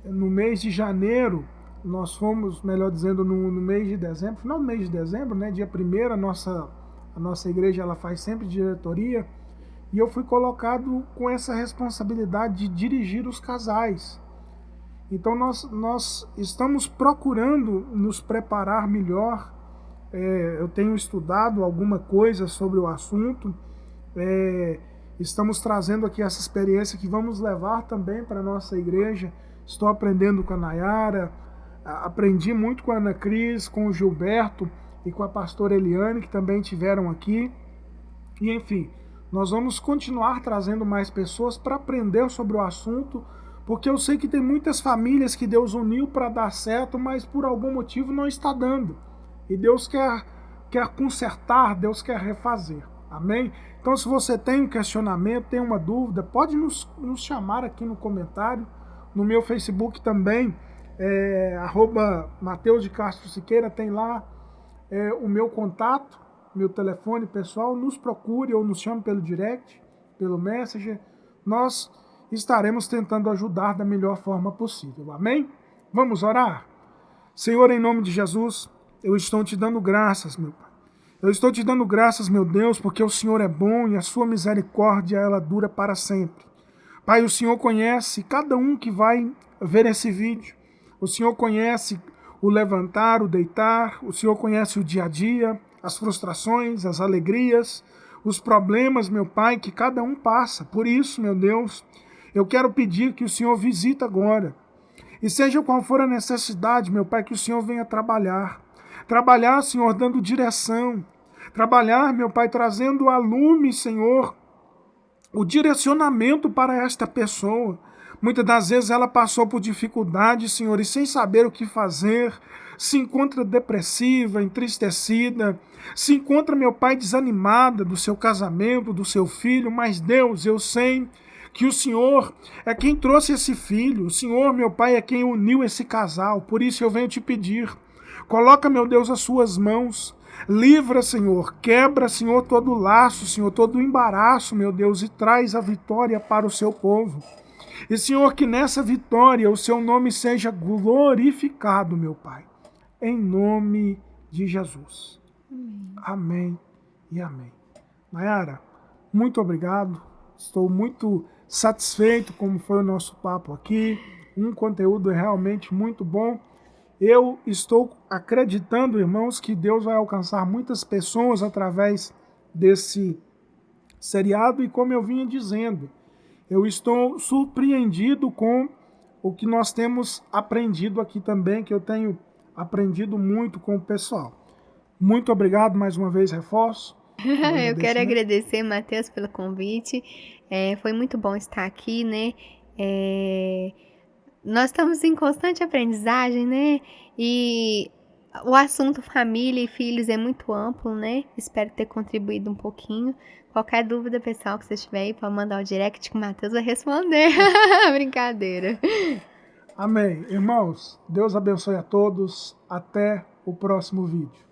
No mês de janeiro, nós fomos, melhor dizendo, no mês de dezembro, final do mês de dezembro, né, dia 1º, a nossa igreja ela faz sempre diretoria, e eu fui colocado com essa responsabilidade de dirigir os casais. Então nós estamos procurando nos preparar melhor. Eu tenho estudado alguma coisa sobre o assunto. Estamos trazendo aqui essa experiência que vamos levar também para a nossa igreja. Estou aprendendo com a Nayara, aprendi muito com a Ana Cris, com o Gilberto e com a pastora Eliane, que também tiveram aqui. E enfim, nós vamos continuar trazendo mais pessoas para aprender sobre o assunto, porque eu sei que tem muitas famílias que Deus uniu para dar certo, mas por algum motivo não está dando. E Deus quer consertar, Deus quer refazer. Amém? Então, se você tem um questionamento, tem uma dúvida, pode nos chamar aqui no comentário. No meu Facebook também, @Mateus de Castro Siqueira, tem lá o meu contato, meu telefone pessoal. Nos procure ou nos chame pelo direct, pelo Messenger. Nós estaremos tentando ajudar da melhor forma possível. Amém? Vamos orar? Senhor, em nome de Jesus, eu estou te dando graças, meu Pai. Eu estou te dando graças, meu Deus, porque o Senhor é bom e a sua misericórdia, ela dura para sempre. Pai, o Senhor conhece cada um que vai ver esse vídeo. O Senhor conhece o levantar, o deitar. O Senhor conhece o dia a dia, as frustrações, as alegrias, os problemas, meu Pai, que cada um passa. Por isso, meu Deus, eu quero pedir que o Senhor visite agora. E seja qual for a necessidade, meu Pai, que o Senhor venha trabalhar. Trabalhar, Senhor, dando direção. Trabalhar, meu Pai, trazendo a lume, Senhor, o direcionamento para esta pessoa. Muitas das vezes ela passou por dificuldade, Senhor, e sem saber o que fazer, se encontra depressiva, entristecida, se encontra, meu Pai, desanimada do seu casamento, do seu filho, mas Deus, eu sei que o Senhor é quem trouxe esse filho, o Senhor, meu Pai, é quem uniu esse casal, por isso eu venho te pedir, coloca, meu Deus, as suas mãos, livra, Senhor, quebra, Senhor, todo o laço, Senhor, todo o embaraço, meu Deus, e traz a vitória para o seu povo. E, Senhor, que nessa vitória o seu nome seja glorificado, meu Pai, em nome de Jesus. Amém e amém. Nayara, muito obrigado, estou muito satisfeito como foi o nosso papo aqui, um conteúdo realmente muito bom. Eu estou acreditando, irmãos, que Deus vai alcançar muitas pessoas através desse seriado e como eu vinha dizendo, eu estou surpreendido com o que nós temos aprendido aqui também, que eu tenho aprendido muito com o pessoal. Muito obrigado, mais uma vez reforço. Eu quero agradecer, Mateus, pelo convite. Foi muito bom estar aqui, né? Nós estamos em constante aprendizagem, né? E o assunto família e filhos é muito amplo, né? Espero ter contribuído um pouquinho. Qualquer dúvida, pessoal, que vocês tiverem aí, pode mandar o direct que o Mateus vai responder. Brincadeira. Amém. Irmãos, Deus abençoe a todos. Até o próximo vídeo.